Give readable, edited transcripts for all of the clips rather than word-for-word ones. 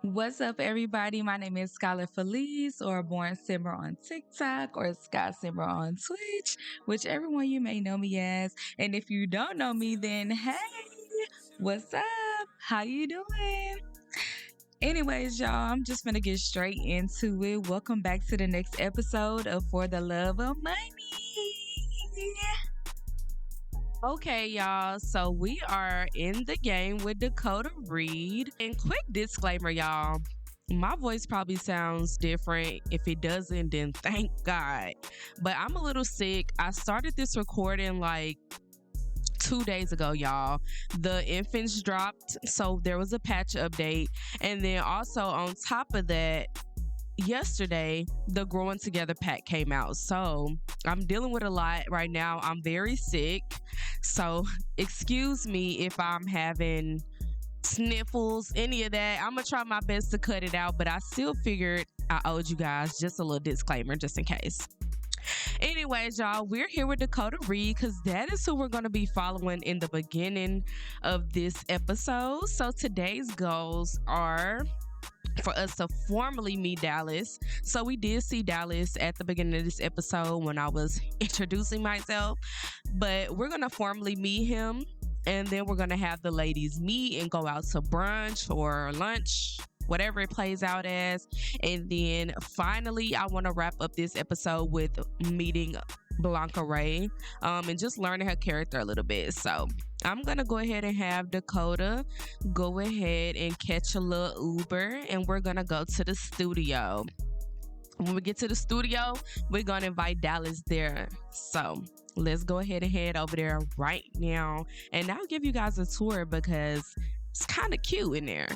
What's up, everybody? My name is Skylar Felice, or Born Simmer on TikTok, or Skiyesimmer on Twitch, whichever one you may know me as. And if you don't know me, then hey, what's up? How you doing? Anyways, y'all, I'm just gonna get straight into it. Welcome back to the next episode of For the Love of Money. Okay, y'all, so we are in the game with Dakota Reed. And quick disclaimer, y'all, my voice probably sounds different. If it doesn't, then thank God. But I'm a little sick. I started this recording like 2 days ago, y'all. The infants dropped, so there was a patch update. And then also on top of that, yesterday the Growing Together pack came out, so I'm dealing with a lot right now. I'm very sick, so excuse me if I'm having sniffles, any of that. I'm gonna try my best to cut it out, but I still figured I owed you guys just a little disclaimer just in case. Anyways, y'all, we're here with Dakota Reed because that is who we're going to be following in the beginning of this episode. So today's goals are for us to formally meet Dallas. So we did see Dallas at the beginning of this episode when I was introducing myself, but we're going to formally meet him, and then we're going to have the ladies meet and go out to brunch or lunch, whatever it plays out as. And then finally, I want to wrap up this episode with meeting Blanca Ray and just learning her character a little bit. So I'm gonna go ahead and have Dakota go ahead and catch a little Uber, and we're gonna go to the studio. When we get to the studio, we're gonna invite Dallas there. So let's go ahead and head over there right now, and I'll give you guys a tour because it's kind of cute in there.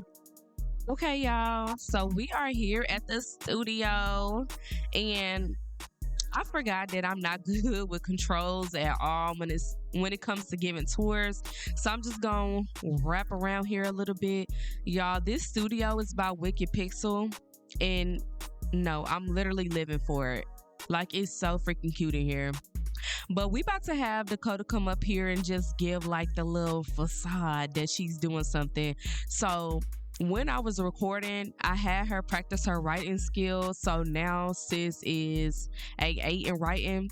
Okay, y'all, so we are here at the studio, and I forgot that I'm not good with controls at all when it comes to giving tours. So I'm just gonna wrap around here a little bit. Y'all, this studio is by Wicked Pixel, and no, I'm literally living for it. Like, it's so freaking cute in here. But we about to have Dakota come up here and just give like the little facade that she's doing something. So when I was recording, I had her practice her writing skills. So now sis is a 8 in writing.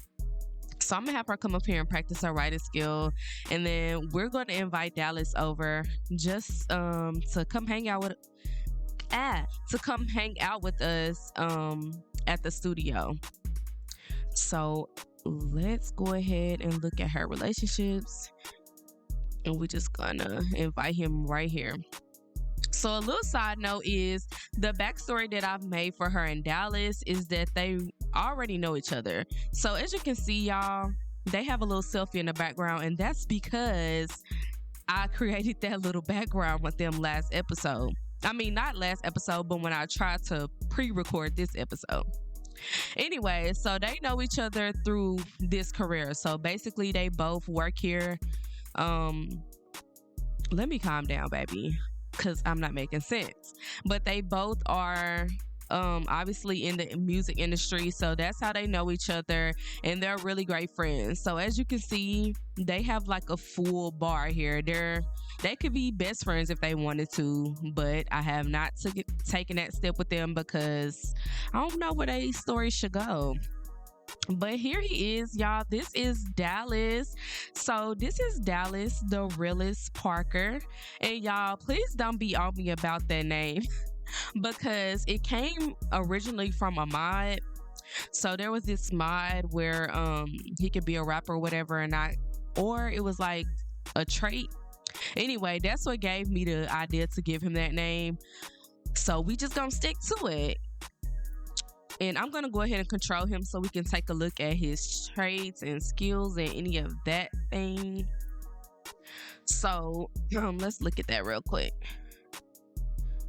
So I'm gonna have her come up here and practice her writing skill. And then we're gonna invite Dallas over just to come hang out with us at the studio. So let's go ahead and look at her relationships. And we're just gonna invite him right here. So a little side note is the backstory that I've made for her and Dallas is that they already know each other. So as you can see, y'all, they have a little selfie in the background, and that's because I created that little background with them last episode. I mean, not last episode, but when I tried to pre-record this episode. Anyway, so they know each other through this career. So basically they both work here. Let me calm down, baby, because I'm not making sense. But they both are obviously in the music industry, so that's how they know each other, and they're really great friends. So as you can see, they have like a full bar here. They could be best friends if they wanted to, but I have not taken that step with them because I don't know where their story should go. But here he is, y'all. This is Dallas. So this is Dallas, the realest Parker. And y'all, please don't be on me about that name because it came originally from a mod. So there was this mod where he could be a rapper or whatever, or it was like a trait. Anyway, that's what gave me the idea to give him that name. So we just gonna stick to it. And I'm going to go ahead and control him so we can take a look at his traits and skills and any of that thing. So let's look at that real quick.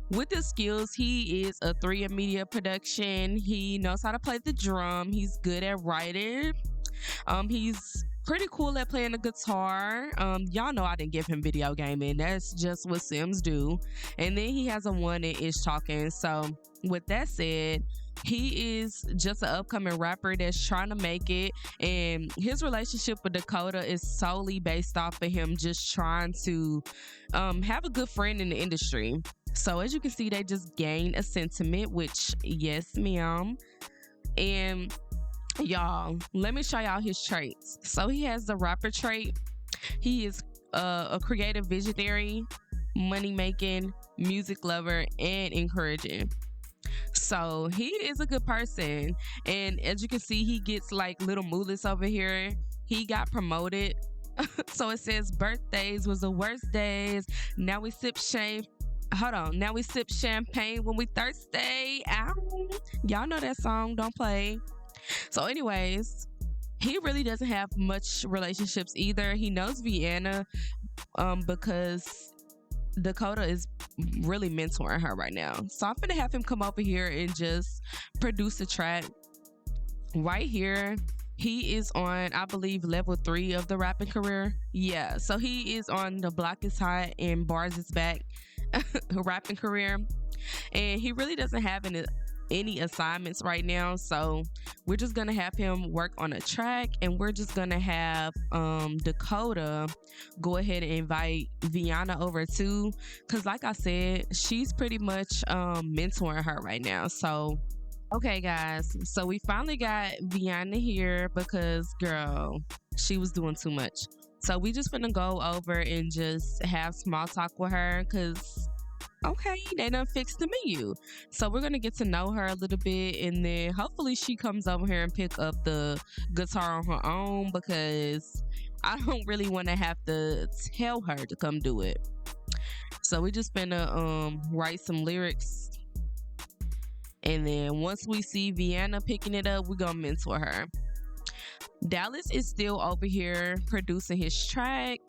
With his skills, he is a 3 in media production. He knows how to play the drum. He's good at writing. He's pretty cool at playing the guitar. Y'all know I didn't give him video gaming. That's just what Sims do. And then he has a 1 in Ish Talking. So with that said, he is just an upcoming rapper that's trying to make it, and his relationship with Dakota is solely based off of him just trying to have a good friend in the industry. So as you can see, they just gained a sentiment, which yes, ma'am. And y'all, let me show y'all his traits. So he has the rapper trait. He is a creative visionary, money making, music lover, and encouraging. So he is a good person. And as you can see, he gets like little moodlets over here. He got promoted. So it says birthdays was the worst days. Now we sip shame. Hold on. Now we sip champagne when we thirsty. Ow. Y'all know that song. Don't play. So anyways, he really doesn't have much relationships either. He knows Vienna because Dakota is really mentoring her right now. So I'm gonna have him come over here and just produce a track. Right here, he is on, I believe, level 3 of the rapping career. Yeah, so he is on the Block is Hot and Bars is Back rapping career. And he really doesn't have any assignments right now, so we're just gonna have him work on a track, and we're just gonna have Dakota go ahead and invite Vienna over too, because like I said, she's pretty much mentoring her right now. So okay guys, so we finally got Vienna here because girl, she was doing too much. So we just gonna go over and just have small talk with her because okay, they done fixed the menu. So we're gonna get to know her a little bit, and then hopefully she comes over here and pick up the guitar on her own, because I don't really want to have to tell her to come do it. So we just gonna write some lyrics, and then once we see Vienna picking it up, we're gonna mentor her. Dallas is still over here producing his track.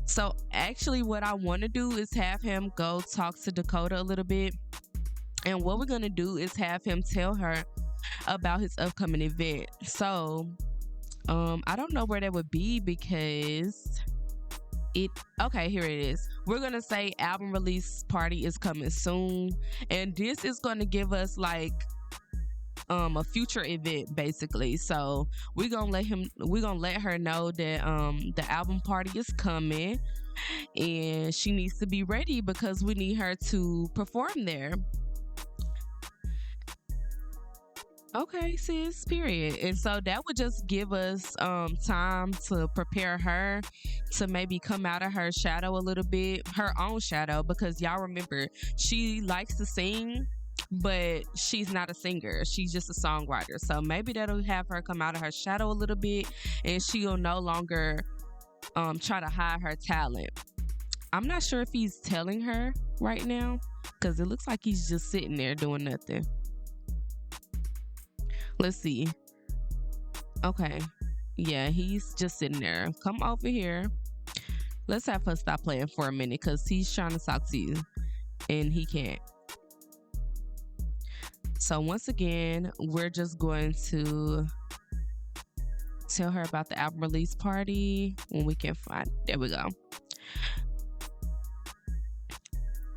So actually what I want to do is have him go talk to Dakota a little bit. And what we're going to do is have him tell her about his upcoming event. So I don't know where that would be because okay, here it is. We're going to say album release party is coming soon. And this is going to give us like a future event basically. So we're gonna let her know that the album party is coming and she needs to be ready because we need her to perform there. Okay, sis, period. And so that would just give us time to prepare her to maybe come out of her shadow a little bit, her own shadow, because y'all remember she likes to sing, but she's not a singer, she's just a songwriter. So maybe that'll have her come out of her shadow a little bit, and she'll no longer try to hide her talent. I'm not sure if he's telling her right now, because it looks like he's just sitting there doing nothing. Let's see. Okay, yeah, he's just sitting there. Come over here. Let's have her stop playing for a minute, because he's trying to talk to you and he can't. So once again, we're just going to tell her about the album release party when we can find. There we go.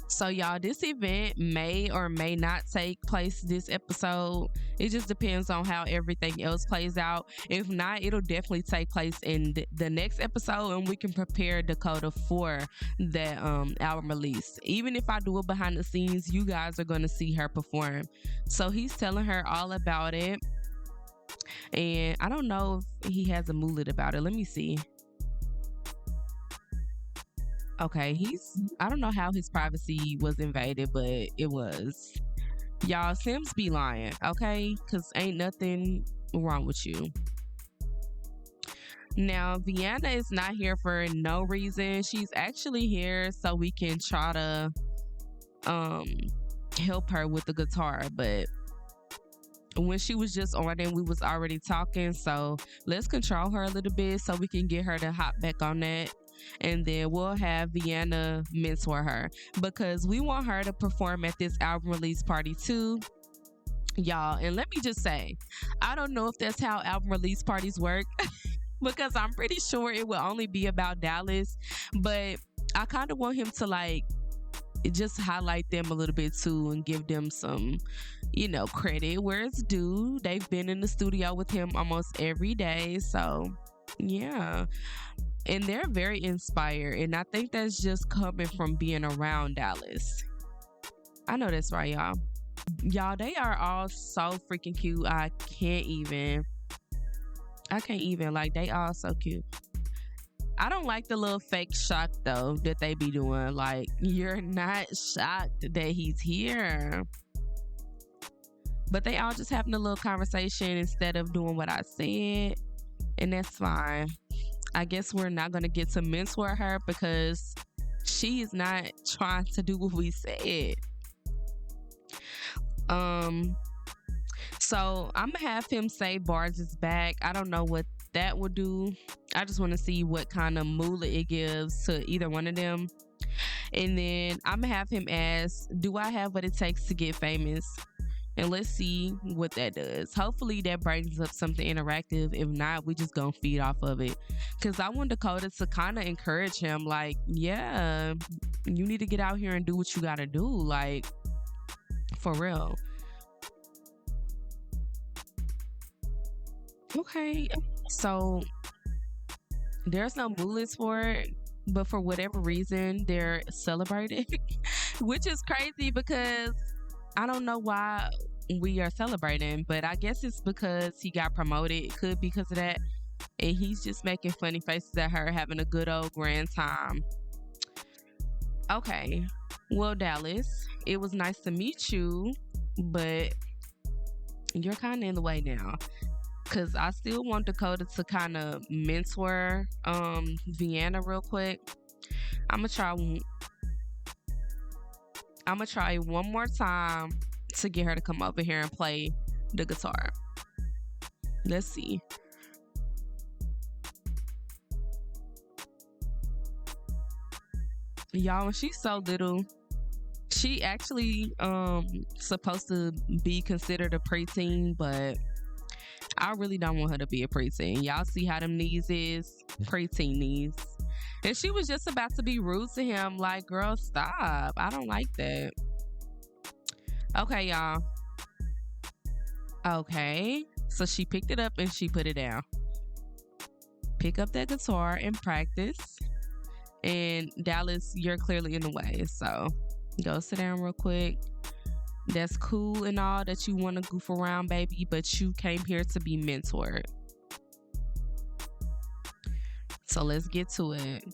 So y'all, this event may or may not take place this episode. It just depends on how everything else plays out. If not, it'll definitely take place in the next episode, and we can prepare Dakota for that album release. Even if I do it behind the scenes, you guys are going to see her perform. So he's telling her all about it, and I don't know if he has a mullet about it. Let me see. Okay, I don't know how his privacy was invaded, but it was. Y'all, Sims be lying, okay? Because ain't nothing wrong with you. Now, Vienna is not here for no reason. She's actually here so we can try to help her with the guitar. But when she was just on it, we was already talking. So let's control her a little bit so we can get her to hop back on that. And then we'll have Vienna mentor her, because we want her to perform at this album release party too, y'all. And let me just say, I don't know if that's how album release parties work because I'm pretty sure it will only be about Dallas, but I kind of want him to like just highlight them a little bit too and give them some, credit where it's due. They've been in the studio with him almost every day, so yeah. And they're very inspired, and I think that's just coming from being around Dallas. I know that's right, y'all. Y'all, they are all so freaking cute. I can't even. Like, they all so cute. I don't like the little fake shock though that they be doing. Like, you're not shocked that he's here. But they all just having a little conversation instead of doing what I said. And that's fine. I guess we're not gonna get to mentor her because she is not trying to do what we said. So I'm gonna have him say Bars is back. I don't know what that would do. I just want to see what kind of moolah it gives to either one of them. And then I'm gonna have him ask, do I have what it takes to get famous? And let's see what that does. Hopefully that brings up something interactive. If not, we just gonna feed off of it. Cause I want Dakota to kind of encourage him, like, yeah, you need to get out here and do what you gotta do. Like, for real. Okay, so there's no moolahs for it, but for whatever reason, they're celebrated, which is crazy because I don't know why we are celebrating, but I guess it's because he got promoted. It could be because of that. And he's just making funny faces at her, having a good old grand time. Okay, well, Dallas, it was nice to meet you, but you're kind of in the way now. Because I still want Dakota to kind of mentor Vienna real quick. I'm gonna try one more time to get her to come over here and play the guitar. Let's see. Y'all, when she's so little, she actually supposed to be considered a preteen, but I really don't want her to be a preteen. Y'all see how them knees is? Preteen knees. And she was just about to be rude to him. Like, girl, stop. I don't like that. Okay, y'all. Okay. So she picked it up and she put it down. Pick up that guitar and practice. And Dallas, you're clearly in the way. So go sit down real quick. That's cool and all that you want to goof around, baby, but you came here to be mentored. So let's get to it.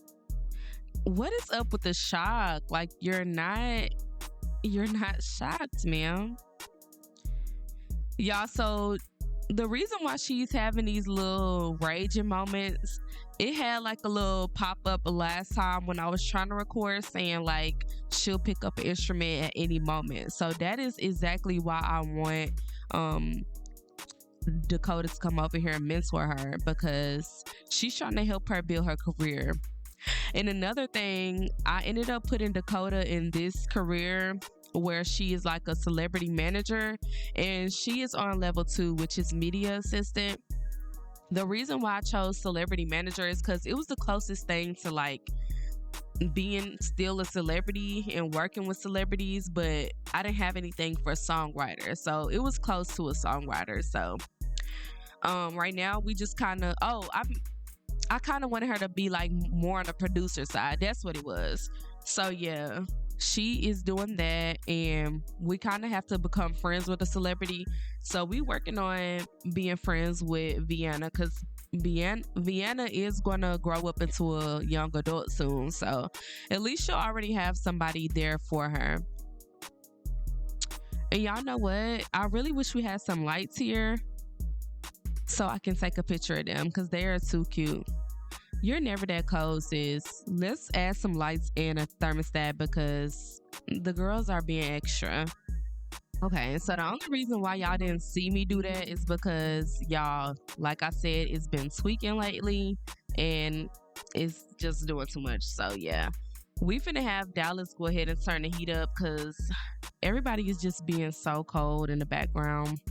What is up with the shock? Like, you're not shocked, ma'am. Y'all, so the reason why she's having these little raging moments, it had like a little pop-up last time when I was trying to record saying like she'll pick up an instrument at any moment. So that is exactly why I want Dakota to come over here and mentor her, because she's trying to help her build her career. And another thing, I ended up putting Dakota in this career where she is like a celebrity manager, and she is on level 2, which is media assistant. The reason why I chose celebrity manager is because it was the closest thing to like being still a celebrity and working with celebrities, but I didn't have anything for a songwriter, so it was close to a songwriter. So right now we just kind of I kind of wanted her to be like more on the producer side. That's what it was. So yeah, she is doing that, and we kind of have to become friends with a celebrity. So we working on being friends with Vienna, because Vienna is going to grow up into a young adult soon. So at least she'll already have somebody there for her. And y'all know what? I really wish we had some lights here so I can take a picture of them, because they are too cute. You're never that cold, sis. Let's add some lights and a thermostat because the girls are being extra. Okay, so the only reason why y'all didn't see me do that is because y'all, like I said, it's been tweaking lately and it's just doing too much. So yeah, we finna have Dallas go ahead and turn the heat up because everybody is just being so cold in the background.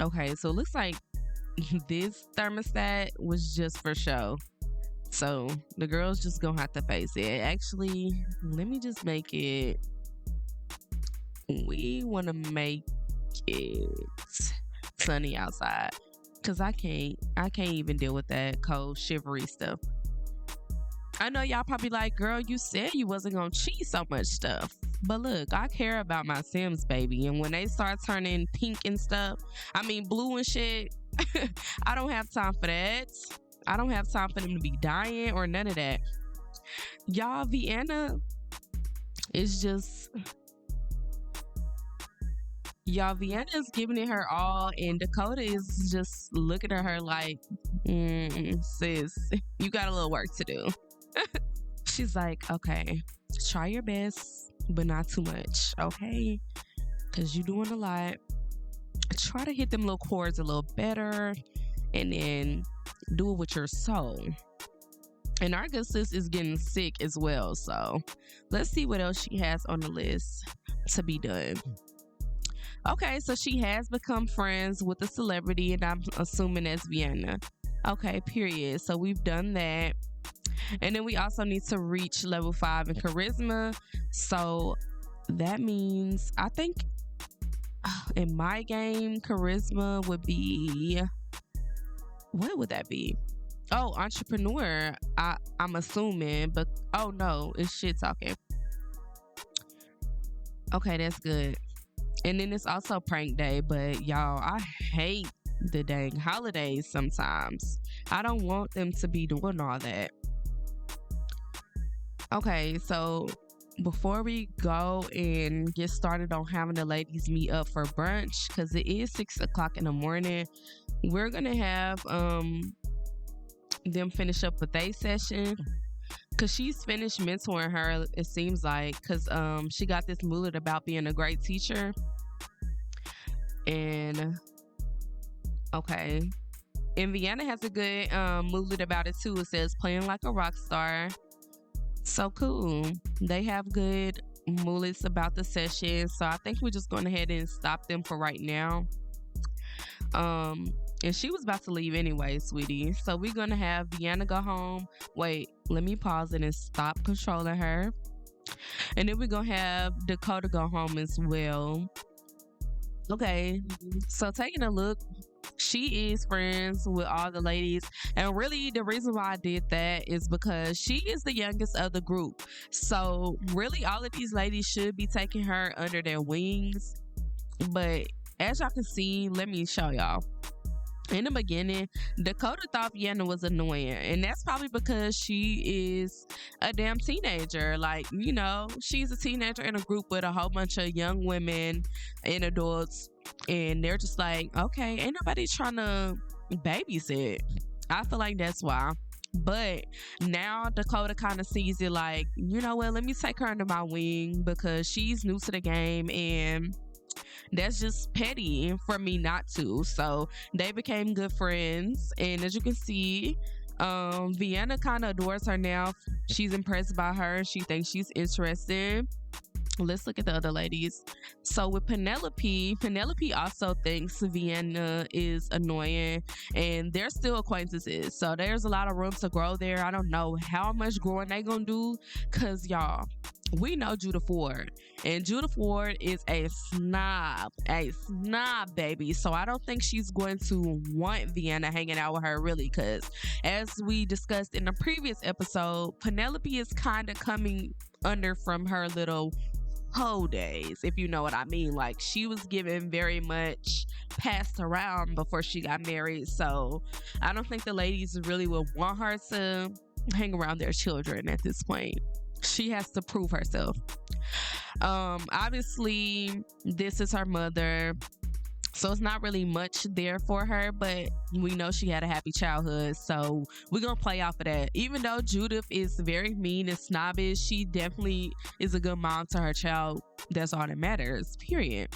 Okay, so it looks like this thermostat was just for show. So the girls just gonna have to face it. Actually, let me just make it. We want to make it sunny outside because I can't even deal with that cold shivery stuff. I know y'all probably like, girl, you said you wasn't gonna cheat so much stuff. But look, I care about my Sims, baby. And when they start turning pink and stuff, I mean blue and shit, I don't have time for that. I don't have time for them to be dying or none of that. Y'all, Vienna is just... Y'all, Vienna is giving it her all, and Dakota is just looking at her like, sis, you got a little work to do. She's like, okay, try your best, but not too much, okay? Because you're doing a lot. Try to hit them little chords a little better, and then do it with your soul. And our good sis is getting sick as well, so let's see what else she has on the list to be done. Okay, so she has become friends with a celebrity, and I'm assuming that's Vienna. Okay, period. So we've done that. And then we also need to reach level 5 in charisma. So that means, I think in my game, charisma would be... What would that be? Oh, entrepreneur. I'm assuming, but oh no, it's shit talking. Okay, that's good. And then it's also prank day, but y'all, I hate the dang holidays sometimes. I don't want them to be doing all that. Okay, so before we go and get started on having the ladies meet up for brunch, because it is 6 o'clock in the morning, we're gonna have them finish up with their session. Cause she's finished mentoring her, it seems like, cause she got this mullet about being a great teacher. And okay, and Vienna has a good mullet about it too. It says playing like a rock star. So cool. They have good mullets about the session. So I think we're just going ahead and stop them for right now. And she was about to leave anyway, sweetie. So we're gonna have Vienna go home. Wait, let me pause it and stop controlling her. And then we're gonna have Dakota go home as well. Okay, so taking a look, she is friends with all the ladies, and really the reason why I did that is because she is the youngest of the group. So really all of these ladies should be taking her under their wings. But as y'all can see, let me show y'all. In the beginning, Dakota thought Vienna was annoying, and that's probably because she is a damn teenager. Like, you know, she's a teenager in a group with a whole bunch of young women and adults, and they're just like, okay, ain't nobody trying to babysit. I feel like that's why. But now Dakota kind of sees it like, you know what, let me take her under my wing because she's new to the game, and that's just petty for me not to. So they became good friends, and as you can see, Vienna kind of adores her now. She's impressed by her. She thinks she's interesting. Let's look at the other ladies. So with Penelope also thinks Vienna is annoying, and they're still acquaintances, so there's a lot of room to grow there. I don't know how much growing they gonna do, cause y'all, we know Judith Ward, and Judith Ward is a snob, baby. So I don't think she's going to want Vienna hanging out with her, really, because as we discussed in the previous episode, Penelope is kind of coming under from her little hoe days, if you know what I mean. Like, she was given very much passed around before she got married, so I don't think the ladies really would want her to hang around their children at this point. She has to prove herself. Obviously this is her mother, so it's not really much there for her, but we know she had a happy childhood, so we're gonna play off of that. Even though Judith is very mean and snobbish, she definitely is a good mom to her child. That's all that matters, period.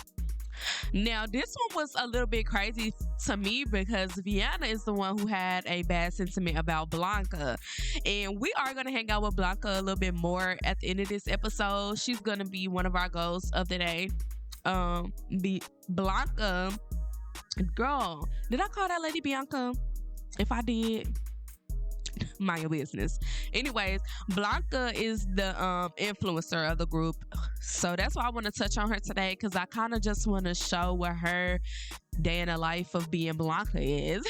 Now, this one was a little bit crazy to me because Vienna is the one who had a bad sentiment about Blanca. And we are going to hang out with Blanca a little bit more at the end of this episode. She's going to be one of our goals of the day. Blanca, girl, did I call that lady Bianca? If I did, mind your business. Anyways, Blanca is the influencer of the group, so that's why I want to touch on her today, because I kind of just want to show what her day in the life of being Blanca is.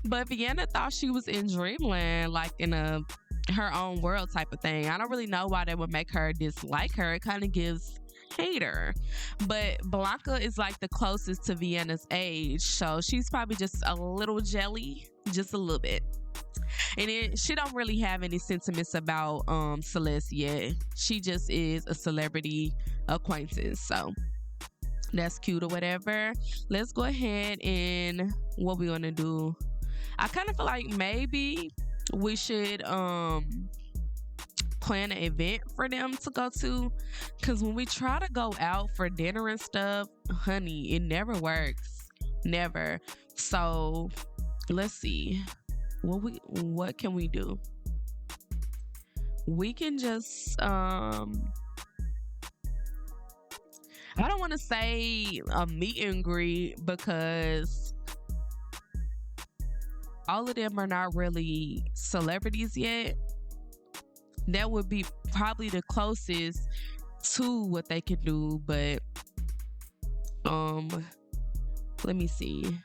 But Vienna thought she was in dreamland, like in a her own world type of thing. I don't really know why that would make her dislike her. It kind of gives hater. But Blanca is like the closest to Vienna's age, so she's probably just a little jelly, just a little bit. And she don't really have any sentiments about Celeste yet. She just is a celebrity acquaintance, so that's cute or whatever. Let's go ahead and what we gonna do. I kind of feel like maybe we should plan an event for them to go to, because when we try to go out for dinner and stuff, honey, it never works, never. So let's see, what can we do? We can just I don't want to say a meet and greet, because all of them are not really celebrities yet. That would be probably the closest to what they can do, but let me see.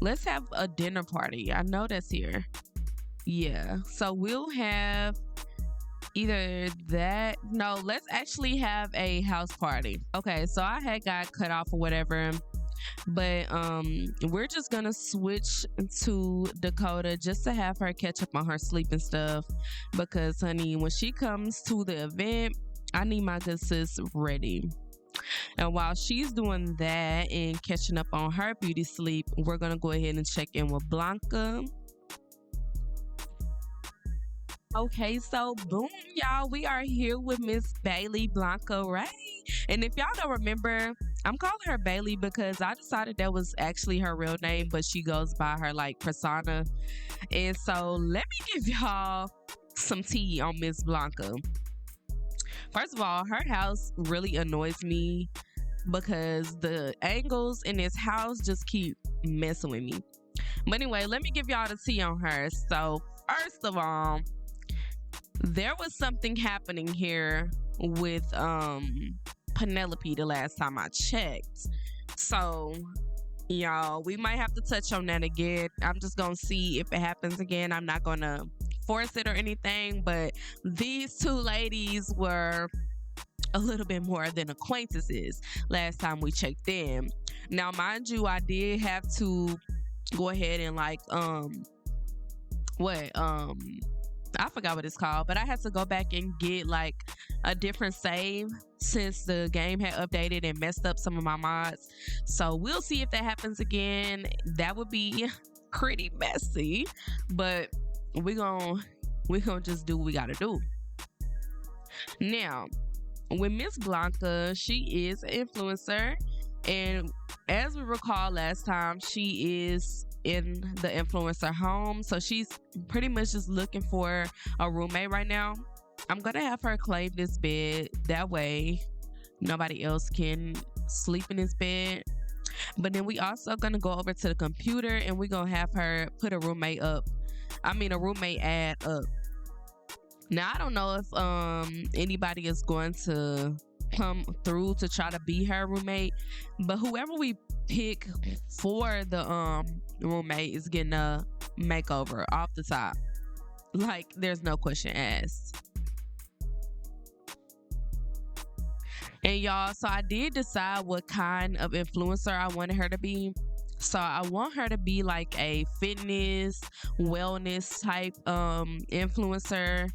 Let's have a dinner party. I know that's here. Yeah, so we'll have either that. No, let's actually have a house party. Okay, so I had got cut off or whatever, but we're just gonna switch to Dakota just to have her catch up on her sleep and stuff, because honey, when she comes to the event, I need my good sis ready. And while she's doing that and catching up on her beauty sleep, we're gonna go ahead and check in with Blanca. Okay, so boom, y'all, we are here with Miss Bailey Blanca Ray. And if y'all don't remember, I'm calling her Bailey because I decided that was actually her real name, but she goes by her like persona. And so let me give y'all some tea on Miss Blanca. First of all, her house really annoys me because the angles in this house just keep messing with me. But anyway, let me give y'all the tea on her. So first of all, there was something happening here with Penelope the last time I checked. So y'all, we might have to touch on that again. I'm just gonna see if it happens again. I'm not gonna force it or anything, but these two ladies were a little bit more than acquaintances last time we checked in. Now mind you, I did have to go ahead and like I forgot what it's called, but I had to go back and get like a different save since the game had updated and messed up some of my mods. So we'll see if that happens again. That would be pretty messy, but we're gonna just do what we gotta do. Now, with Miss Blanca, she is an influencer, and as we recall last time, she is in the influencer home, so she's pretty much just looking for a roommate right now. I'm gonna have her claim this bed, that way nobody else can sleep in this bed. But then we also gonna go over to the computer and we're gonna have her put a roommate ad up. Now I don't know if anybody is going to come through to try to be her roommate, but whoever we pick for the roommate is getting a makeover off the top. Like, there's no question asked. And y'all, so I did decide what kind of influencer I wanted her to be. So I want her to be like a fitness, wellness type influencer,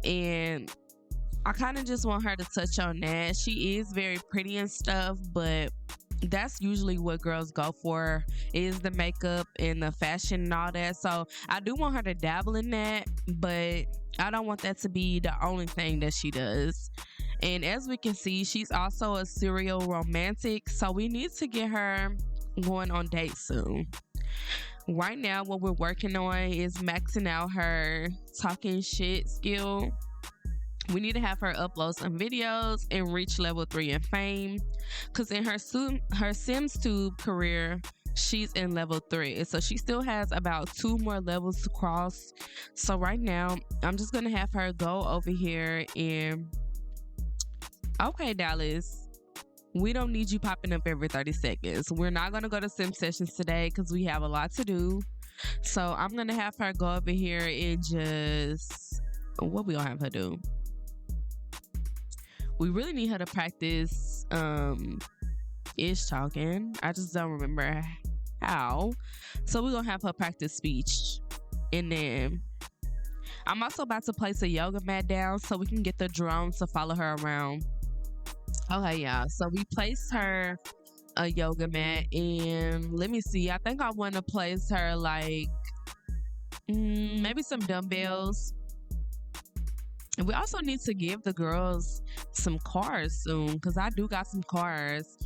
and I kind of just want her to touch on that. She is very pretty and stuff, but that's usually what girls go for, is the makeup and the fashion and all that. So I do want her to dabble in that, but I don't want that to be the only thing that she does. And as we can see, she's also a serial romantic, so we need to get her going on dates soon. Right now, what we're working on is maxing out her talking shit skill. We need to have her upload some videos and reach level 3 in fame, because in her SimsTube career, she's in level 3, so she still has about 2 more levels to cross. So right now, I'm just gonna have her go over here and okay, Dallas, we don't need you popping up every 30 seconds. We're not gonna go to sim sessions today because we have a lot to do. So I'm gonna have her go over here and just What we gonna have her do? We really need her to practice ish talking. I just don't remember how. So we're gonna have her practice speech. And then I'm also about to place a yoga mat down so we can get the drones to follow her around. Okay, y'all. So we placed her a yoga mat, and let me see. I think I want to place her like maybe some dumbbells. And we also need to give the girls some cars soon, because I do got some cars.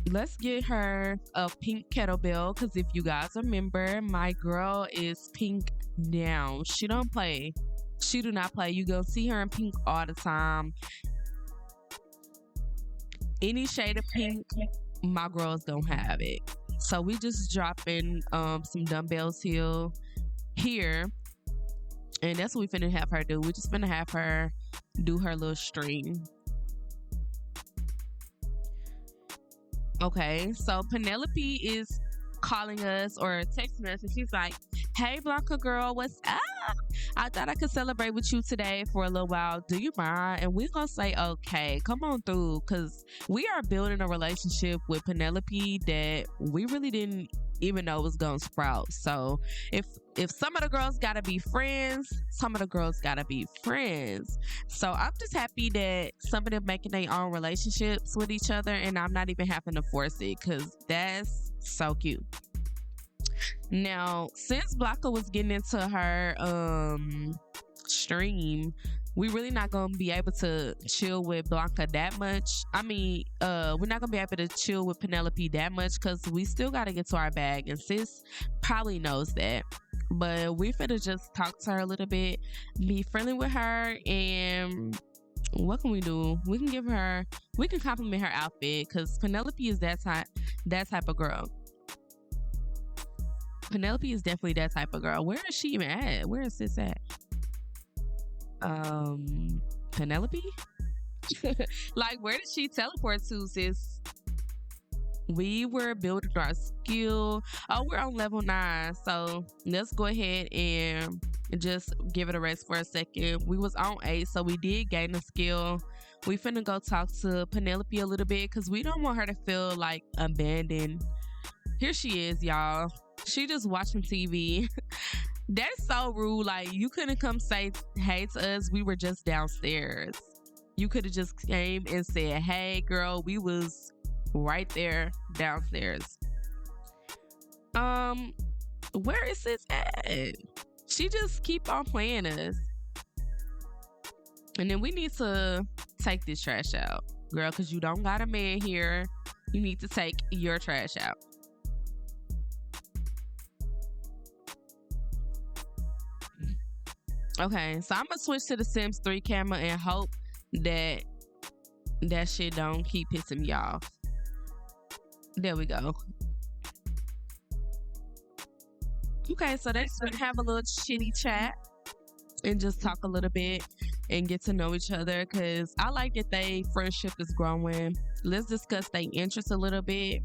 Let's get her a pink kettlebell, because if you guys remember, my girl is pink now. She don't play. She do not play. You gonna see her in pink all the time. Any shade of pink, my girl's gonna have it. So we just dropping some dumbbells here. And that's what we finna have her do. We just finna have her do her little string. Okay, so Penelope is calling us or texting us, and she's like, "Hey Blanca girl, what's up? I thought I could celebrate with you today for a little while. Do you mind?" And we're gonna say, okay, come on through, because we are building a relationship with Penelope that we really didn't even know was gonna sprout. So if some of the girls gotta be friends, some of the girls gotta be friends. So I'm just happy that some of them making their own relationships with each other, and I'm not even having to force it, because that's so cute. Now, since Blanca was getting into her stream, we really not gonna be able to chill with Blanca that much. I mean, we're not gonna be able to chill with Penelope that much, because we still gotta get to our bag, and sis probably knows that. But we finna just talk to her a little bit, be friendly with her, and what can we do? We can compliment her outfit, because Penelope is that type of girl. Penelope is definitely that type of girl. Where is she even at? Where is sis at? Penelope? Like, where did she teleport to, sis? We were building our skill. Oh, we're on level 9. So let's go ahead and just give it a rest for a second. We was on 8, so we did gain a skill. We finna go talk to Penelope a little bit, because we don't want her to feel like abandoned. Here she is, y'all. She just watching TV. That's so rude. Like, you couldn't come say hey to us. We were just downstairs. You could have just came and said, "Hey girl, we was right there downstairs." Where is this at? She just keep on playing us. And then we need to take this trash out, girl, because you don't got a man here. You need to take your trash out. Okay, so I'm gonna switch to the Sims 3 camera and hope that shit don't keep pissing me off. There we go. Okay, so they're just gonna have a little chitty chat and just talk a little bit and get to know each other, because I like that they friendship is growing. Let's discuss their interests a little bit.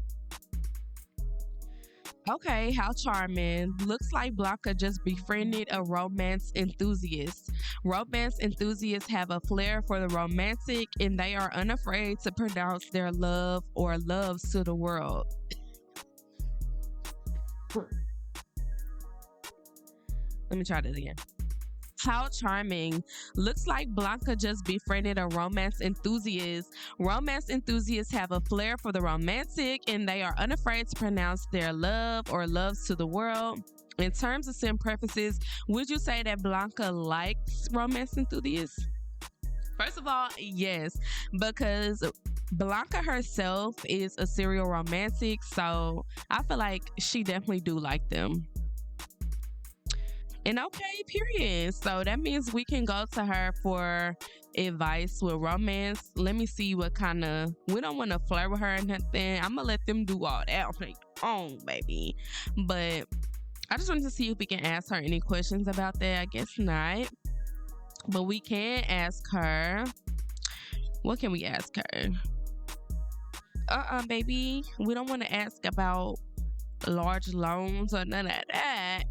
Okay, how charming. Looks like Blanca just befriended a romance enthusiast. Romance enthusiasts have a flair for the romantic, and they are unafraid to pronounce their love or loves to the world. Let me try that again. How charming. Looks like Blanca just befriended a romance enthusiast. Romance enthusiasts have a flair for the romantic, and they are unafraid to pronounce their love or loves to the world. In terms of sim preferences, would you say that Blanca likes romance enthusiasts? First of all, yes, because Blanca herself is a serial romantic, so I feel like she definitely do like them. And okay, period. So that means we can go to her for advice with romance. Let me see what kind of, we don't want to flirt with her or nothing. I'm gonna let them do all that on their own, baby. But I just wanted to see if we can ask her any questions about that. I guess not. But we can ask her. What can we ask her? Baby. We don't want to ask about large loans or none of that.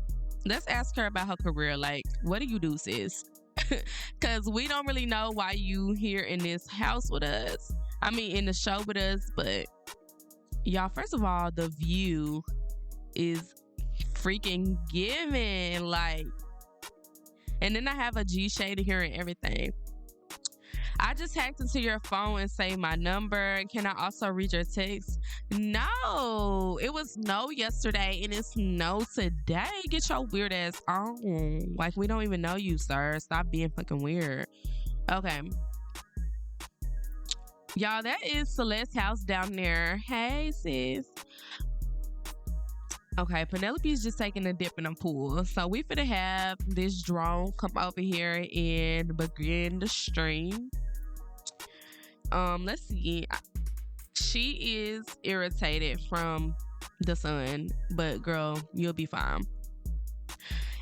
Let's ask her about her career. Like, what do you do, sis? Because we don't really know why you here in this house with us. I mean, in the show with us. But y'all, first of all, the view is freaking giving. Like, and then I have a Gshade here and everything. I just hacked into your phone and saved my number. Can I also read your text? No, it was no yesterday and it's no today. Get your weird ass on. Like, we don't even know you, sir. Stop being fucking weird. Okay. Y'all, that is Celeste's house down there. Hey, sis. Okay, Penelope's just taking a dip in the pool. So we finna have this drone come over here and begin the stream. Let's see. She is irritated from the sun, but girl, you'll be fine.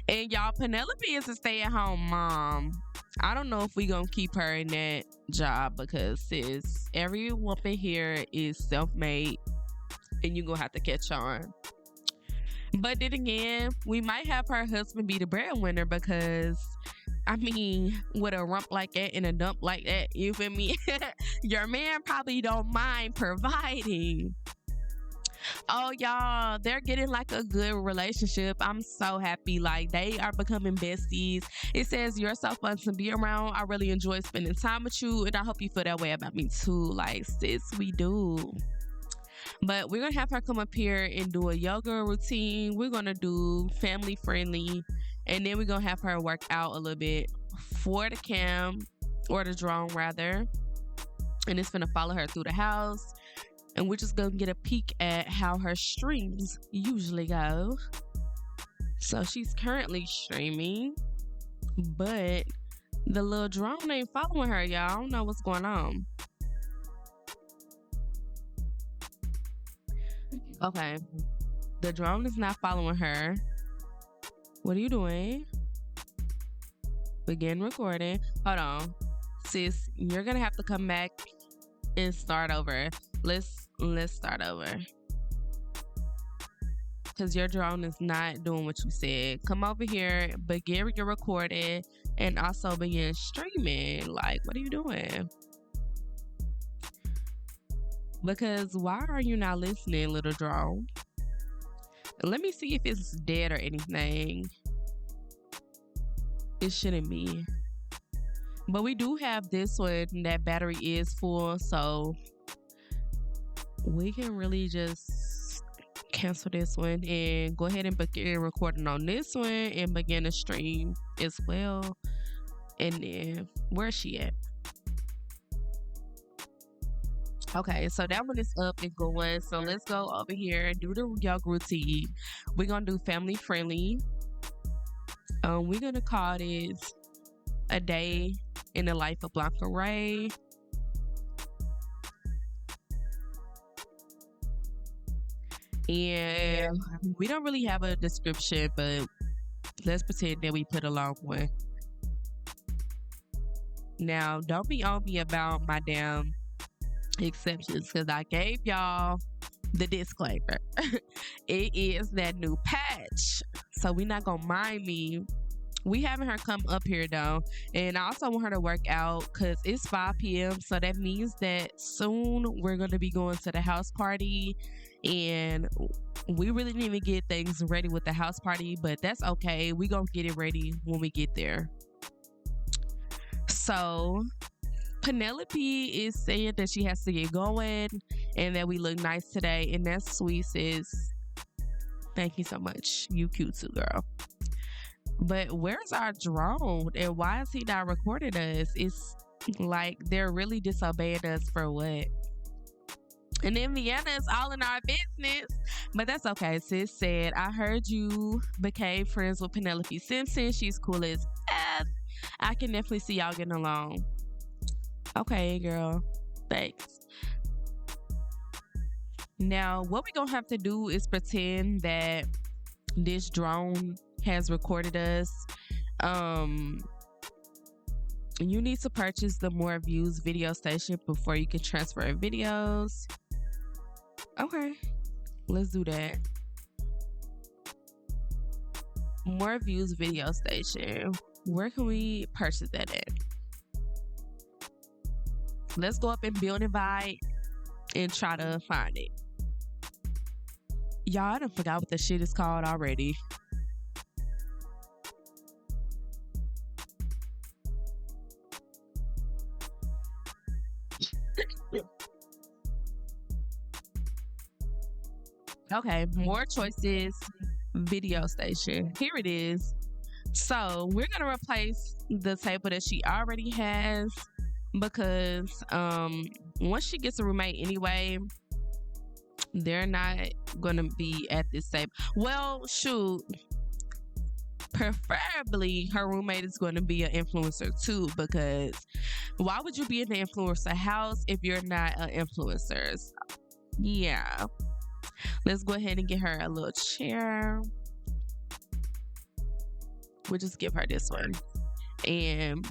And y'all, Penelope is a stay-at-home mom. I don't know if we gonna keep her in that job because sis, every woman here is self-made and you gonna have to catch on. But then again, we might have her husband be the breadwinner because, I mean, with a rump like that and a dump like that, you feel me? Your man probably don't mind providing. Oh, y'all, they're getting like a good relationship. I'm so happy. Like, they are becoming besties. It says, you're so fun to be around. I really enjoy spending time with you, and I hope you feel that way about me too. Like, sis, we do. But we're gonna have her come up here and do a yoga routine. We're gonna do family friendly, and then we're gonna have her work out a little bit for the cam, or the drone rather, and it's gonna follow her through the house. And we're just gonna get a peek at how her streams usually go. So she's currently streaming, but the little drone ain't following her, y'all. I don't know what's going on. Okay, the drone is not following her. What are you doing? Begin recording. Hold on, sis. You're gonna have to come back and start over. Let's start over. Because your drone is not doing what you said. Come over here, begin your recording, and also begin streaming. Like, what are you doing? Because why are you not listening, little drone? Let me see if it's dead or anything. It shouldn't be. But we do have this one that battery is full, so we can really just cancel this one and go ahead and begin recording on this one and begin the stream as well. And then where's she at? Okay, so that one is up and going. So let's go over here and do the yoga routine. We're gonna do family friendly. We're gonna call this a day in the life of Blanca Ray. And we don't really have a description, but let's pretend that we put a long one. Now, don't be on me about my damn exceptions, because I gave y'all the disclaimer. It is that new patch, so we're not gonna mind me. We having her come up here though, and I also want her to work out because it's 5 p.m. so that means that soon we're gonna be going to the house party, and we really didn't even get things ready with the house party, but that's okay. We gonna get it ready when we get there. So Penelope is saying that she has to get going and that we look nice today, and that's sweet, sis. Thank you so much. You cute too, girl. But where's our drone and why is he not recording us? It's like they're really disobeying us for what? And then Vienna is all in our business, but that's okay. Sis said, I heard you became friends with Penelope Simpson. She's cool as F. I can definitely see y'all getting along. Okay, girl. Thanks. Now, what we're gonna have to do is pretend that this drone has recorded us. You need to purchase the more views video station before you can transfer videos. Okay, let's do that. More views video station. Where can we purchase that at? Let's go up in build invite and try to find it. Y'all, I done forgot what the shit is called already. Okay, more choices, video station. Here it is. So we're gonna replace the table that she already has because once she gets a roommate anyway, they're not gonna be at this table. Well, shoot. Preferably her roommate is going to be an influencer too, because why would you be in the influencer house if you're not an influencer? So, yeah. Let's go ahead and get her a little chair. We'll just give her this one. And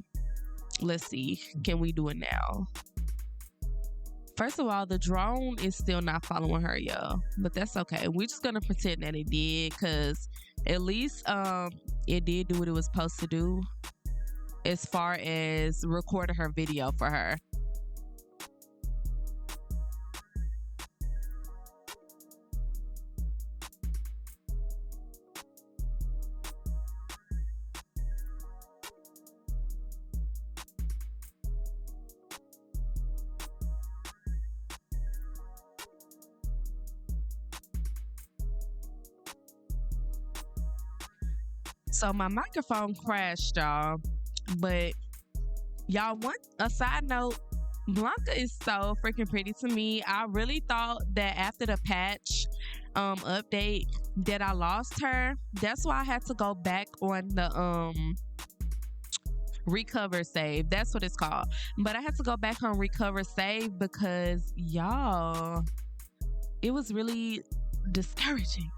let's see, can we do it now? First of all, the drone is still not following her, y'all. But that's okay. We're just gonna pretend that it did, because at least it did do what it was supposed to do as far as recording her video for her. So my microphone crashed, y'all. But y'all, a side note, Blanca is so freaking pretty to me. I really thought that after the patch update that I lost her. That's why I had to go back on the recover save. That's what it's called. But I had to go back on recover save because y'all, it was really discouraging.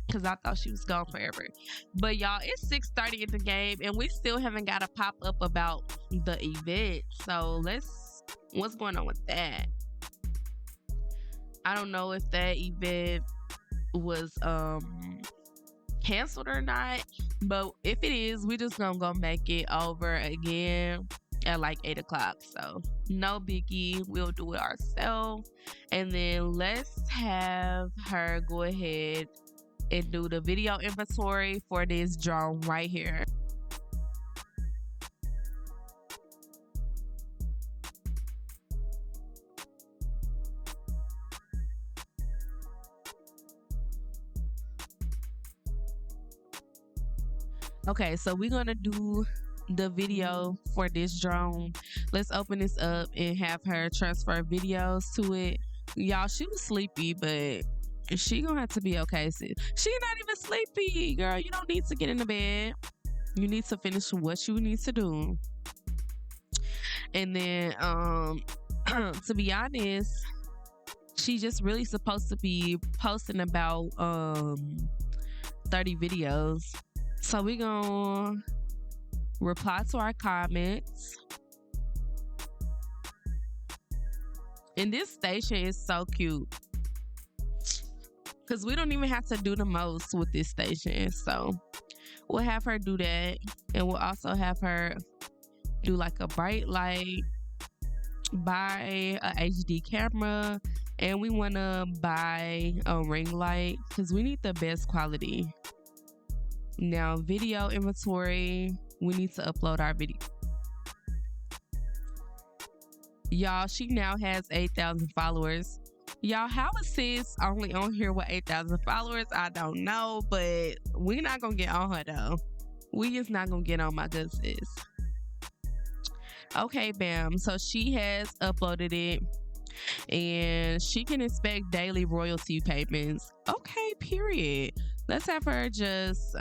Because I thought she was gone forever. But y'all, it's 6:30 in the game and we still haven't got a pop up about the event. So what's going on with that? I don't know if that event was canceled or not. But if it is, we just gonna go make it over again at like 8 o'clock. So no biggie, we'll do it ourselves. And then let's have her go ahead and do the video inventory for this drone right here. Okay, so we're gonna do the video for this drone. Let's open this up and have her transfer videos to it. Y'all, she was sleepy, but she gonna have to be okay. She not even sleepy, girl. You don't need to get in the bed. You need to finish what you need to do. And then to be honest, she just really supposed to be posting about 30 videos. So we gonna reply to our comments. And this station is so cute, because we don't even have to do the most with this station. So we'll have her do that. And we'll also have her do like a bright light, buy a HD camera, and we want to buy a ring light because we need the best quality. Now, video inventory, we need to upload our video. Y'all, she now has 8,000 followers. Y'all, how is sis only on here with 8,000 followers? I don't know, but we're not gonna get on her though. We just not gonna get on my good sis. Okay, bam. So she has uploaded it and she can expect daily royalty payments. Okay, period. Let's have her just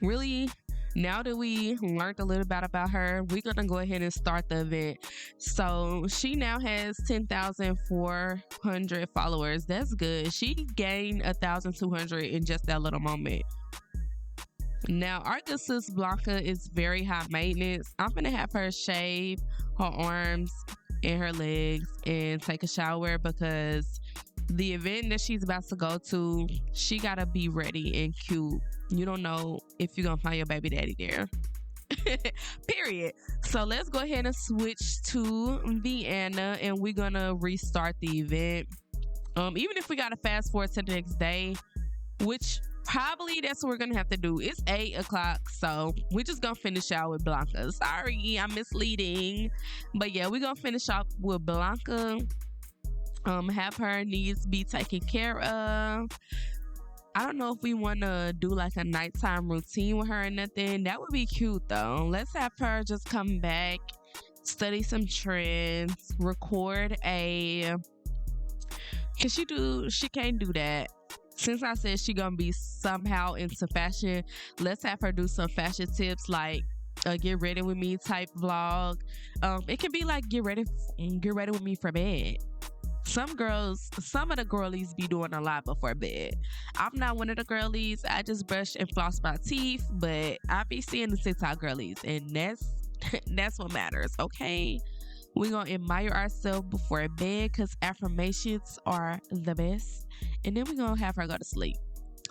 really, now that we learned a little bit about her, we're gonna go ahead and start the event. So she now has 10,400 followers. That's good. She gained 1,200 in just that little moment. Now, our good sis Blanca is very high maintenance. I'm gonna have her shave her arms and her legs and take a shower because the event that she's about to go to, she gotta be ready and cute You don't know if you're gonna find your baby daddy there. Period. So let's go ahead and switch to Vienna, and we're gonna restart the event. Even if we gotta fast forward to the next day, which probably that's what we're gonna have to do. It's 8 o'clock, so we're just gonna finish out with Blanca. Sorry, I'm misleading, but yeah, we're gonna finish off with Blanca. Have her needs be taken care of. I don't know if we want to do like a nighttime routine with her or nothing. That would be cute though. Let's have her just come back, study some trends, record a. She can't do that. Since I said she gonna be somehow into fashion, let's have her do some fashion tips like a get ready with me type vlog. It can be like get ready with me for bed. Some of the girlies be doing a lot before bed. I'm not one of the girlies. I just brush and floss my teeth, but I be seeing the TikTok girlies, and that's what matters, okay? We're gonna admire ourselves before bed because affirmations are the best. And then we're gonna have her go to sleep.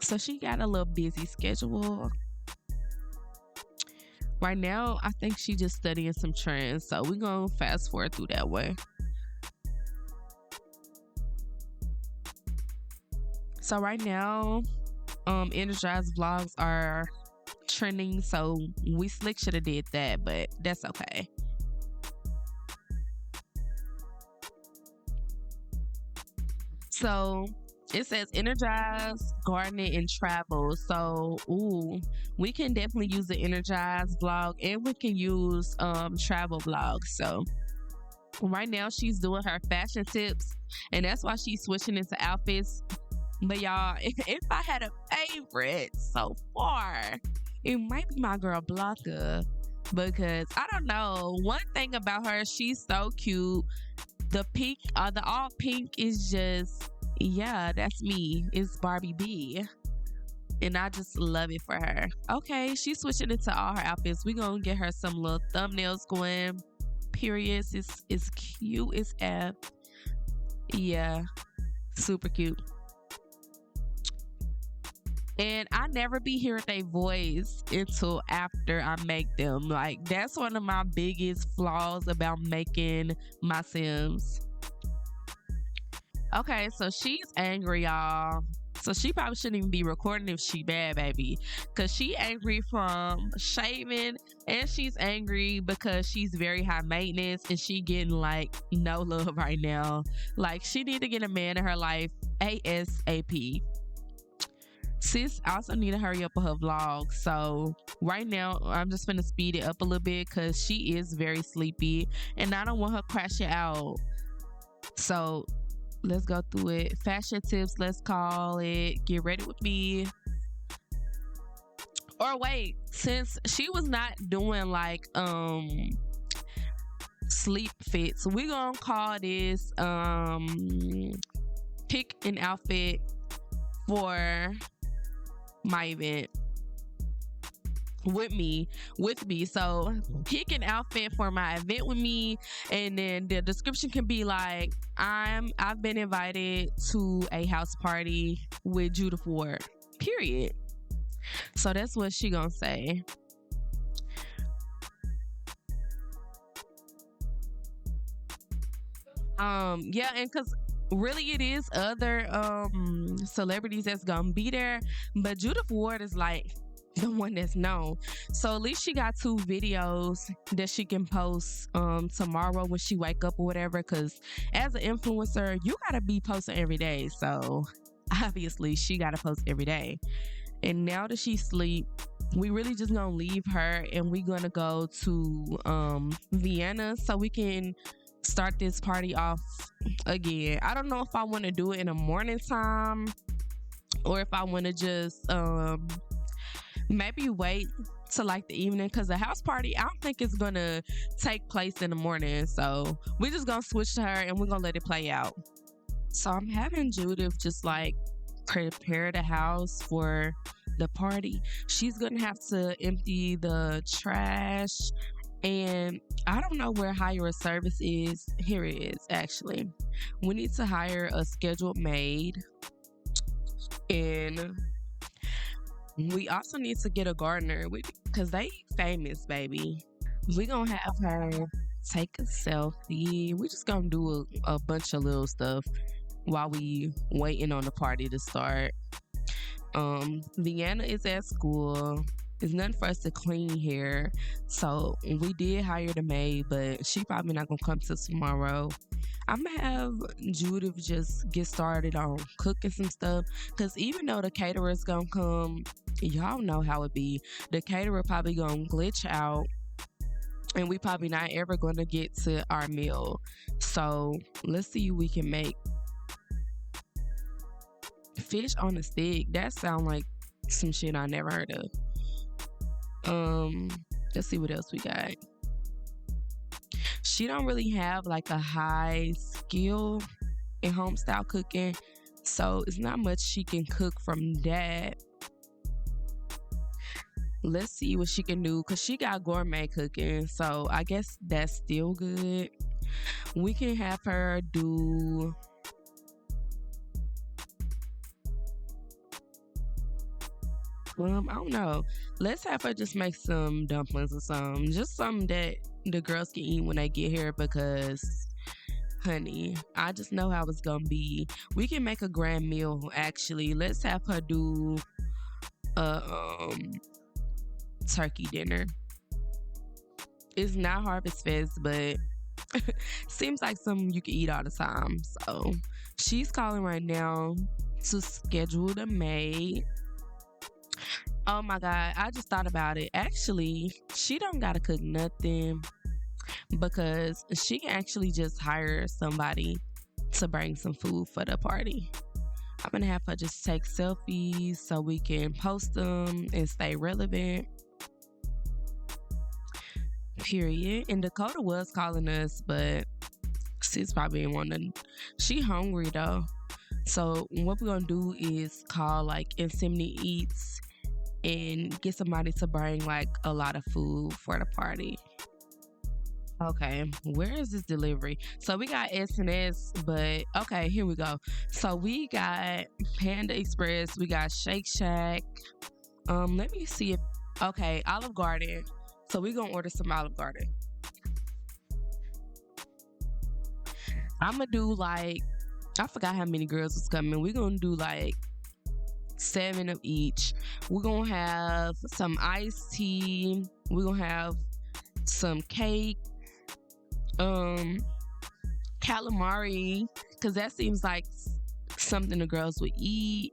So she got a little busy schedule. Right now, I think she just studying some trends. So we're gonna fast forward through that way. So right now, Energized vlogs are trending. So we slick should have did that, but that's okay. So it says energize, gardening, and travel. So we can definitely use the energize vlog, and we can use travel vlogs. So right now she's doing her fashion tips, and that's why she's switching into outfits. But y'all, if I had a favorite so far, it might be my girl Blanca, because I don't know, one thing about her, she's so cute. The pink, the all pink is just, yeah, that's me. It's Barbie B. And I just love it for her. Okay, she's switching into all her outfits. We gonna get her some little thumbnails going. Periods is cute as F. Yeah, super cute. And I never be hearing their voice until after I make them. Like, that's one of my biggest flaws about making my Sims. Okay, so she's angry, y'all. So she probably shouldn't even be recording if she bad, baby. Because she angry from shaving, and she's angry because she's very high maintenance and she getting like no love right now. Like, she need to get a man in her life ASAP. Sis also need to hurry up with her vlog. So right now, I'm just gonna speed it up a little bit because she is very sleepy and I don't want her crashing out. So let's go through it. Fashion tips, let's call it. Get ready with me. Or wait, since she was not doing like sleep fits, we gonna call this pick an outfit for my event with me. So pick an outfit for my event with me, and then the description can be like, I've been invited to a house party with Judith Ward, period. So that's what she gonna say. Yeah, and because really it is other celebrities that's gonna be there, but Judith Ward is like the one that's known. So at least she got 2 videos that she can post tomorrow when she wake up or whatever, because as an influencer you gotta be posting every day, so obviously she gotta post every day. And now that she's asleep, we really just gonna leave her and we gonna go to Vienna so we can start this party off again. I don't know if I want to do it in the morning time or if I want to just maybe wait till like the evening, because the house party, I don't think it's gonna take place in the morning. So we're just gonna switch to her and we're gonna let it play out. So I'm having Judith just like prepare the house for the party. She's gonna have to empty the trash, and I don't know where hire a service is. Here it is, actually. We need to hire a scheduled maid. And We also need to get a gardener because they famous, baby. We gonna have her take a selfie. We just gonna do a bunch of little stuff while we waiting on the party to start. Vienna is at school. It's nothing for us to clean here. So we did hire the maid, but she probably not gonna come till tomorrow. I'm gonna have Judith just get started on cooking some stuff. Cause even though the caterer's gonna come, y'all know how it be. The caterer probably gonna glitch out and we probably not ever gonna get to our meal. So let's see what we can make. Fish on a stick. That sound like some shit I never heard of. Let's see what else we got. She don't really have like a high skill in home style cooking, so it's not much she can cook from that. Let's see what she can do because she got gourmet cooking, so I guess that's still good. We can have her do I don't know. Let's have her just make some dumplings or something. Just something that the girls can eat when they get here because, honey, I just know how it's gonna be. We can make a grand meal, actually. Let's have her do a turkey dinner. It's not Harvest Fest, but seems like something you can eat all the time. So she's calling right now to schedule the maid. Oh my God, I just thought about it. Actually, she don't gotta cook nothing because she can actually just hire somebody to bring some food for the party. I'm gonna have her just take selfies so we can post them and stay relevant. Period. And Dakota was calling us, but she's probably in one of she hungry though. So what we're gonna do is call like Insimity Eats and get somebody to bring like a lot of food for the party. Okay, where is this delivery? So we got S&S, but okay, here we go. So we got Panda Express, we got Shake Shack. Let me see if okay, Olive Garden. So we gonna order some Olive Garden. I'm gonna do like I forgot how many girls was coming. We're gonna do like 7 of each. We're gonna have some iced tea. We're gonna have some cake, calamari, because that seems like something the girls would eat.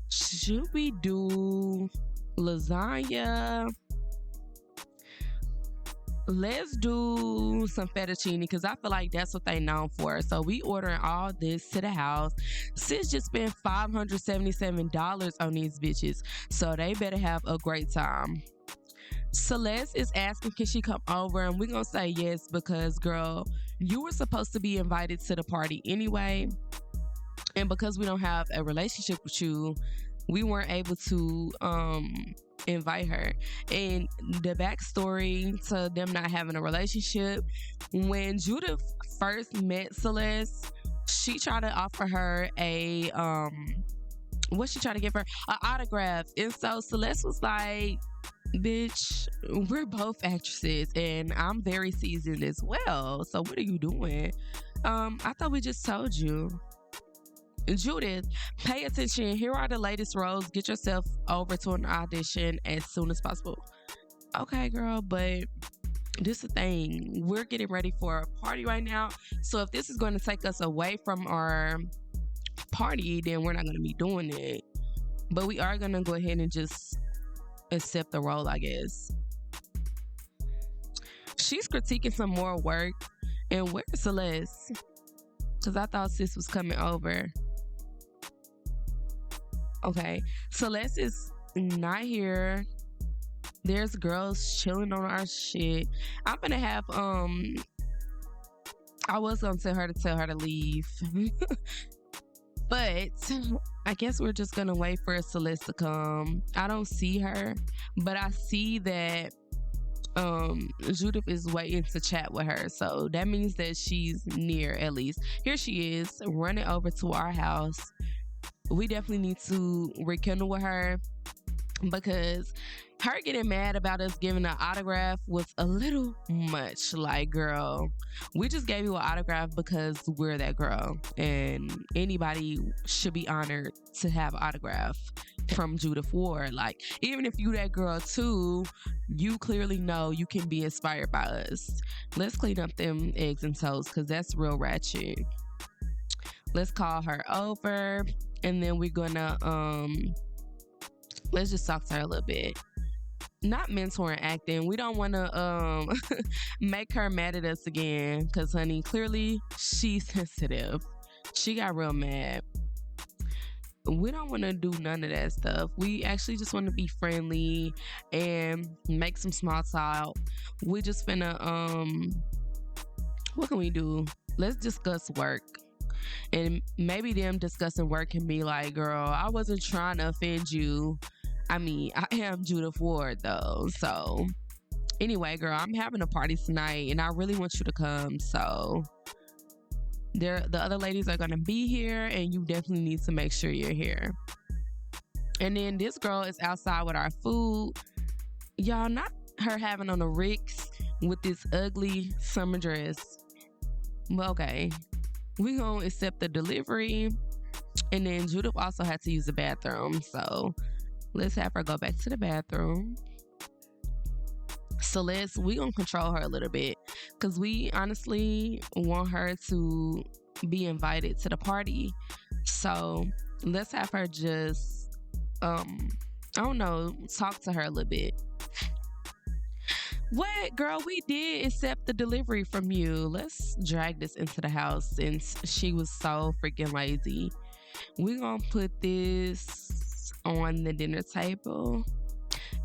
Should we do lasagna? Let's do some fettuccine because I feel like that's what they known for. So we ordering all this to the house. Sis just spent $577 on these bitches, so they better have a great time. Celeste is asking can she come over, and we're gonna say yes because girl, you were supposed to be invited to the party anyway, and because we don't have a relationship with you, we weren't able to invite her. And the backstory to them not having a relationship, when Judith first met Celeste, she tried to offer her a what she tried to give her an autograph, and so Celeste was like, bitch, we're both actresses and I'm very seasoned as well, so what are you doing? I thought we just told you. Judith, pay attention. Here are the latest roles. Get yourself over to an audition as soon as possible. Okay, girl, but this is the thing. We're getting ready for a party right now. So if this is going to take us away from our party, then we're not going to be doing it. But we are going to go ahead and just accept the role, I guess. She's critiquing some more work. And where's Celeste? Because I thought sis was coming over. Okay, Celeste is not here. There's girls chilling on our shit. I'm gonna have I was gonna tell her to leave. But I guess we're just gonna wait for Celeste to come. I don't see her, but I see that Judith is waiting to chat with her, so that means that she's near. At least here she is running over to our house. we definitely need to rekindle with her, because her getting mad about us giving an autograph was a little much. Like, girl, we just gave you an autograph because we're that girl, and anybody should be honored to have an autograph from Judith Ward. Like, even if you that girl too, you clearly know you can be inspired by us. Let's clean up them eggs and toast, because that's real ratchet. Let's call her over, and then we're gonna let's just talk to her a little bit. Not mentoring acting. We don't want to make her mad at us again, because honey, clearly she's sensitive. She got real mad. We don't want to do none of that stuff. We actually just want to be friendly and make some small talk. We just finna what can we do? Let's discuss work. And maybe them discussing work can be like, girl, I wasn't trying to offend you. I mean, I am Judith Ward though. So anyway, girl, I'm having a party tonight and I really want you to come. So the other ladies are gonna be here, and you definitely need to make sure you're here. And then this girl is outside with our food. Y'all, not her having on the Ricks with this ugly summer dress. Well, okay. We gonna accept the delivery. And then Judith also had to use the bathroom. So let's have her go back to the bathroom. So we gonna control her a little bit, because we honestly want her to be invited to the party. So let's have her just I don't know, talk to her a little bit. What, girl, we did accept the delivery from you. Let's drag this into the house since she was so freaking lazy. We're gonna put this on the dinner table,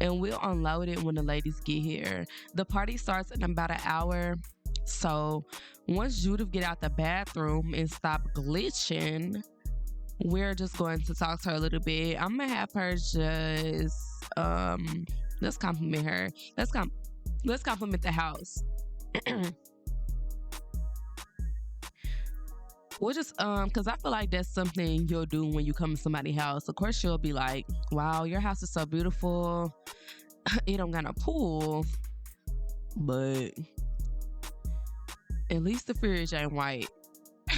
and we'll unload it when the ladies get here. The party starts in about an hour. So once Judith get out the bathroom and stop glitching, we're just going to talk to her a little bit. I'm gonna have her just let's compliment her. Let's compliment the house. We'll just because I feel like that's something you'll do when you come to somebody's house. Of course, you'll be like, wow, your house is so beautiful. It don't got a pool, but at least the fridge ain't white.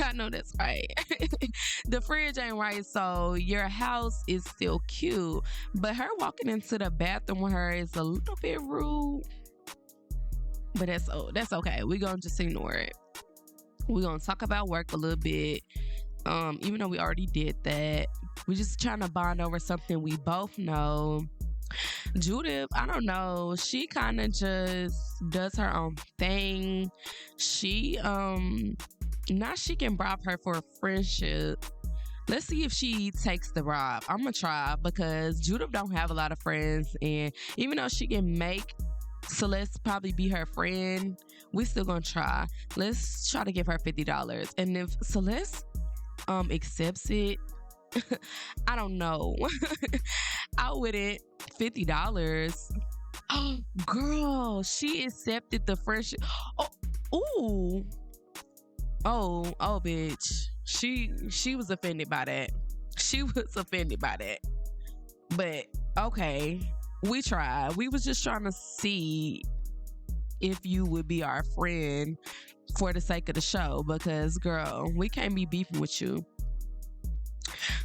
I know that's right. The fridge ain't white, so your house is still cute. But her walking into the bathroom with her is a little bit rude. But that's okay. We're gonna just ignore it. We're gonna talk about work a little bit. Even though we already did that. We're just trying to bond over something we both know. Judith, I don't know, she kind of just does her own thing. She now she can bribe her for a friendship. Let's see if she takes the bribe. I'm gonna try, because Judith don't have a lot of friends, and even though she can make Celeste probably be her friend, we still gonna try. Let's try to give her $50. And if Celeste accepts it, I don't know. I wouldn't. $50. Oh, girl, she accepted the friendship. Oh, bitch. She was offended by that. She was offended by that. But okay, we tried. We was just trying to see if you would be our friend for the sake of the show, because girl, we can't be beefing with you.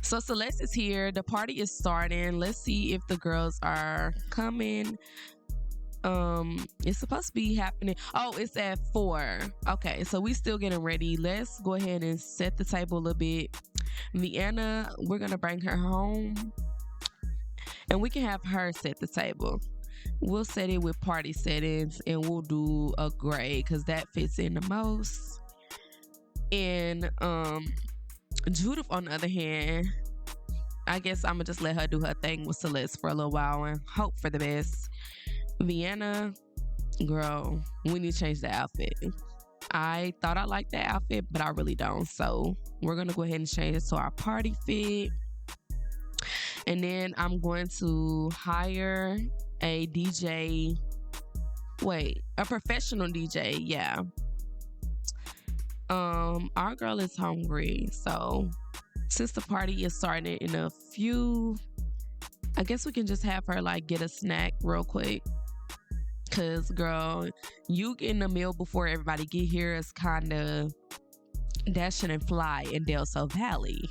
So Celeste is here. The party is starting. Let's see if the girls are coming. It's supposed to be happening. Oh, it's at 4. Okay, so we still getting ready. Let's go ahead and set the table a little bit. Vienna, we're gonna bring her home, and we can have her set the table. We'll set it with party settings, and we'll do a gray, because that fits in the most. And Judith, on the other hand, I guess I'm gonna just let her do her thing with Celeste for a little while and hope for the best. Vienna, girl, we need to change the outfit. I thought I liked that outfit, but I really don't. So we're gonna go ahead and change it to our party fit. And then I'm going to hire a DJ. Wait, a professional DJ, yeah. Our girl is hungry, so Since the party is starting in a few, I guess we can just have her like get a snack real quick. Cause girl, you getting a meal before everybody get here is kinda, that shouldn't fly in Del Sol Valley.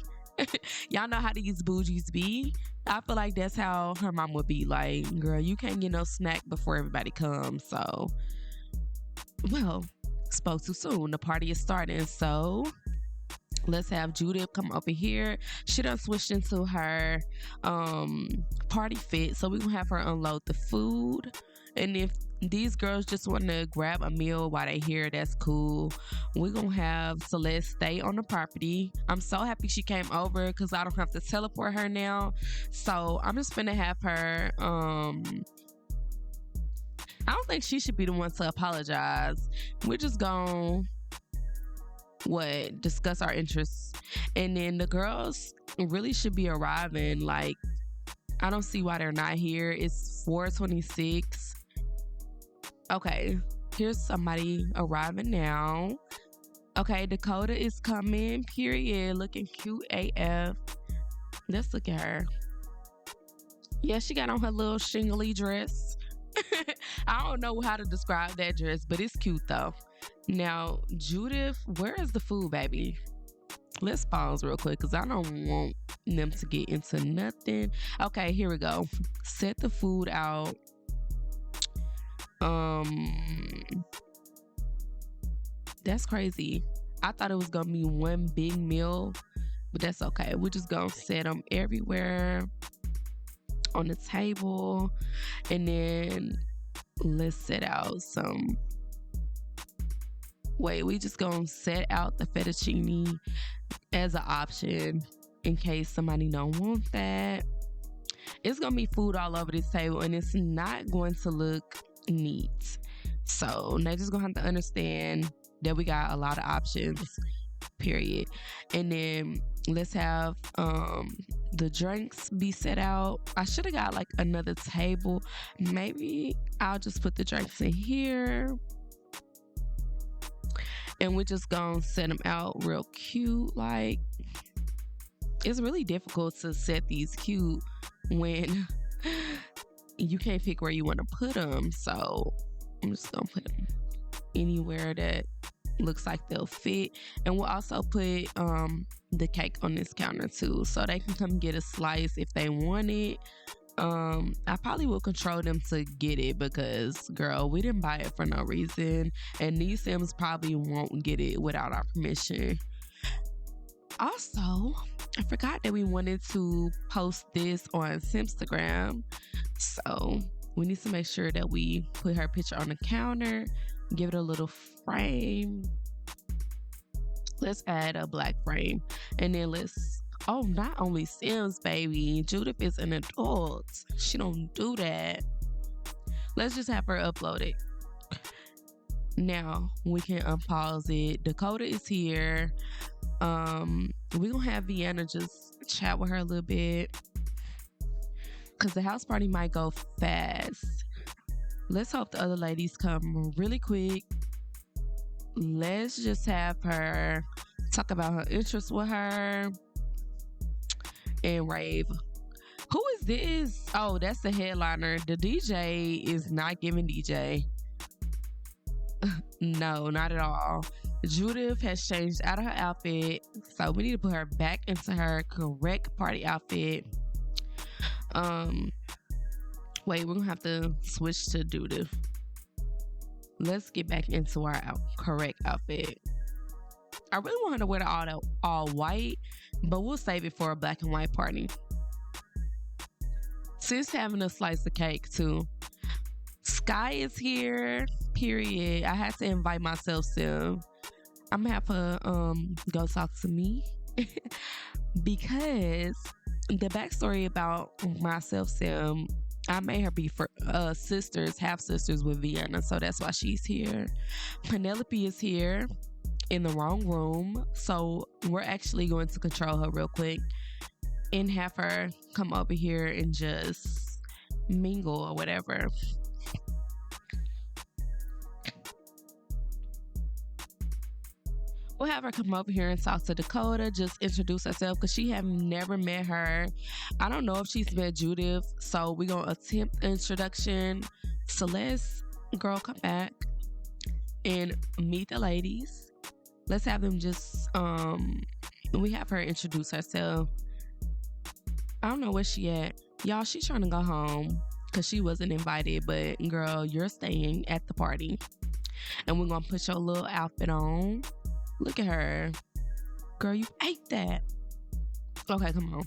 Y'all know how these bougies be. I feel like that's how her mom would be like, girl, you can't get no snack before everybody comes. So, well, spoke too soon. The party is starting. So let's have Judith come over here. She done switched into her party fit. So we're gonna have her unload the food. And if these girls just want to grab a meal while they here, that's cool. We're gonna have Celeste stay on the property. I'm so happy she came over because I don't have to teleport her now. So I'm just gonna have her I don't think she should be the one to apologize. We're just gonna discuss our interests. And then the girls really should be arriving. Like, I don't see why they're not here. It's 4:26. Okay, here's somebody arriving now. Okay, Dakota is coming, period. Looking cute AF. Let's look at her. Yeah, she got on her little shingly dress. I don't know how to describe that dress, but it's cute though. Now, Judith, where is the food, baby? Let's pause real quick because I don't want them to get into nothing. Okay, here we go. Set the food out. That's crazy. I thought it was gonna be one big meal, but that's okay. We're just gonna set them everywhere on the table, and then let's set out some. Wait, we just gonna set out the fettuccine as an option in case somebody don't want that. It's gonna be food all over this table, and it's not going to look neat. So they just gonna have to understand that we got a lot of options, period. And then let's have the drinks be set out. I should have got like another table. Maybe I'll just put the drinks in here, and we're just gonna set them out real cute. Like, it's really difficult to set these cute when you can't pick where you want to put them. So I'm just gonna put them anywhere that looks like they'll fit. And we'll also put the cake on this counter too, so they can come get a slice if they want it. I probably will control them to get it because, girl, we didn't buy it for no reason, and these Sims probably won't get it without our permission. Also, I forgot that we wanted to post this on Simstagram, so we need to make sure that we put her picture on the counter, give it a little frame. Let's add a black frame, and then not only Sims, baby, Judith is an adult. She don't do that. Let's just have her upload it. Now we can unpause it. Dakota is here. We're gonna have Vienna just chat with her a little bit because the house party might go fast. Let's hope the other ladies come really quick. Let's just have her talk about her interests with her and rave. Who is this? Oh, that's the headliner. The DJ is not giving DJ. No, not at all. Judith has changed out of her outfit, so we need to put her back into her correct party outfit. Wait, we're gonna have to switch to Judith. Let's get back into our correct outfit. I really want her to wear the all white, but we'll save it for a black and white party. Sis having a slice of cake too. Sky is here, period. I had to invite myself Sim. I'm gonna have her go talk to me because the backstory about myself Sim, I made her be for sisters, half sisters with Vienna, so that's why she's here. Penelope is here in the wrong room, so we're actually going to control her real quick and have her come over here and just mingle or whatever. We'll have her come over here and talk to Dakota, just introduce herself because she have never met her. I don't know if she's met Judith, so we're going to attempt introduction. Celeste, girl, come back and meet the ladies. Let's have them just, we have her introduce herself. I don't know where she at. Y'all, she's trying to go home because she wasn't invited, but girl, you're staying at the party. And we're going to put your little outfit on. Look at her. Girl, you ate that. Okay, come on.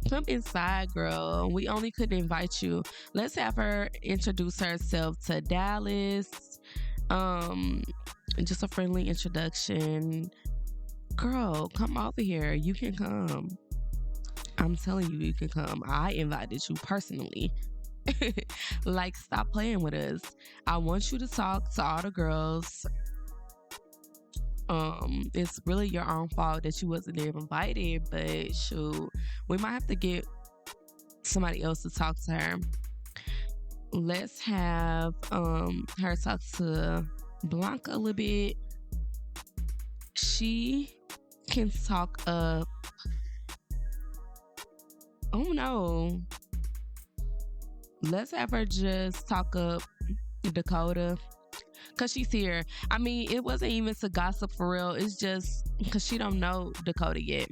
Come inside, girl. We only couldn't invite you. Let's have her introduce herself to Dallas. Just a friendly introduction. Girl, come over here. You can come. I'm telling you, you can come. I invited you personally. Like, stop playing with us. I want you to talk to all the girls. It's really your own fault that you wasn't invited, but shoot, we might have to get somebody else to talk to her. Let's have her talk to Blanca a little bit. She can talk up. Oh no. Let's have her just talk up Dakota. Cause she's here. I mean, it wasn't even to gossip for real. It's just cause she don't know Dakota yet.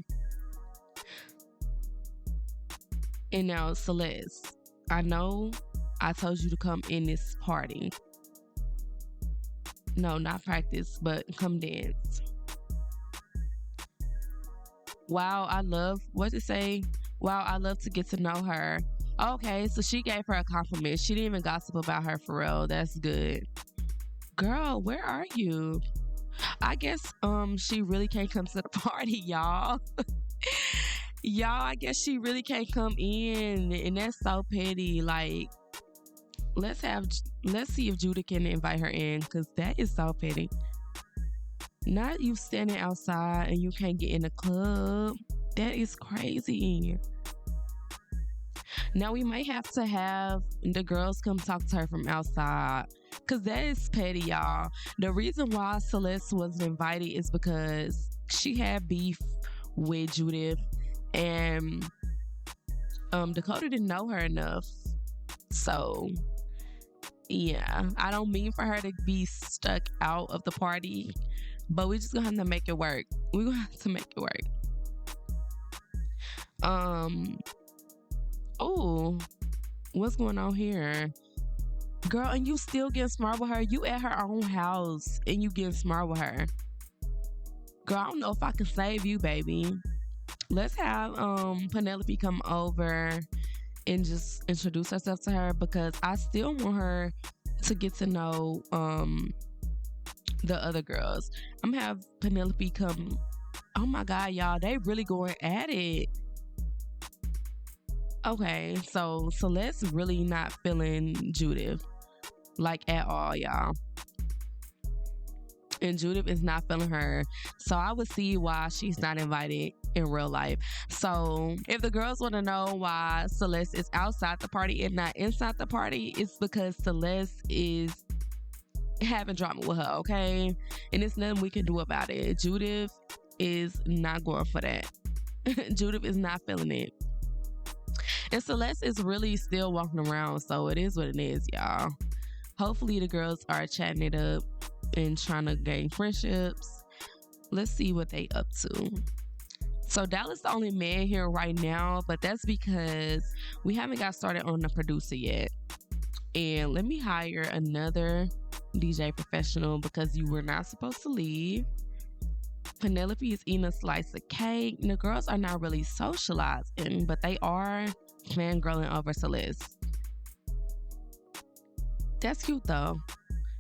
And now Celeste, I know I told you to come in this party. No, not practice, but come dance. Wow, I love what to say. Wow, I love to get to know her. Okay, so she gave her a compliment. She didn't even gossip about her for real. That's good. Girl, where are you? I guess she really can't come to the party, y'all. Y'all, I guess she really can't come in, and that's so petty. Like, let's see if Judah can invite her in, because that is so petty. Not you standing outside and you can't get in the club. That is crazy. Now we might have to have the girls come talk to her from outside, because that is petty, y'all. The reason why Celeste wasn't invited is because she had beef with Judith, and Dakota didn't know her enough. So yeah, I don't mean for her to be stuck out of the party, but we're just gonna have to make it work. We're gonna have to make it work. Oh, what's going on here? Girl, and you still getting smart with her? You at her own house and you getting smart with her. Girl, I don't know if I can save you, baby. Let's have Penelope come over and just introduce herself to her, because I still want her to get to know the other girls. I'm gonna have Penelope come. Oh my God, y'all, they really going at it. Okay, so Celeste's really not feeling Judith, like, at all, y'all. And Judith is not feeling her. So I would see why she's not invited in real life. So if the girls want to know why Celeste is outside the party and not inside the party, it's because Celeste is having drama with her, okay? And there's nothing we can do about it. Judith is not going for that. Judith is not feeling it. And Celeste is really still walking around, so it is what it is, y'all. Hopefully the girls are chatting it up and trying to gain friendships. Let's see what they up to. So Dallas the only man here right now, but that's because we haven't got started on the producer yet. And let me hire another DJ professional, because you were not supposed to leave. Penelope is eating a slice of cake. And the girls are not really socializing, but they are fangirling over Celeste. That's cute though.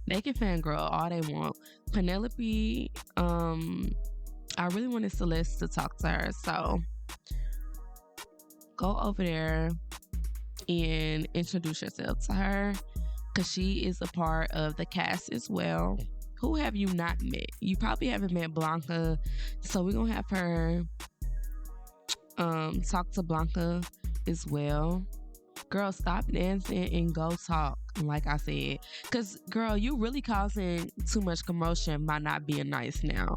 They can fangirl all they want. Penelope, I really wanted Celeste to talk to her, so go over there and introduce yourself to her, because she is a part of the cast as well. Who have you not met? You probably haven't met Blanca, so we're gonna have her talk to Blanca as well. Girl, stop dancing and go talk, like I said. Because, girl, you really causing too much commotion by not being nice now.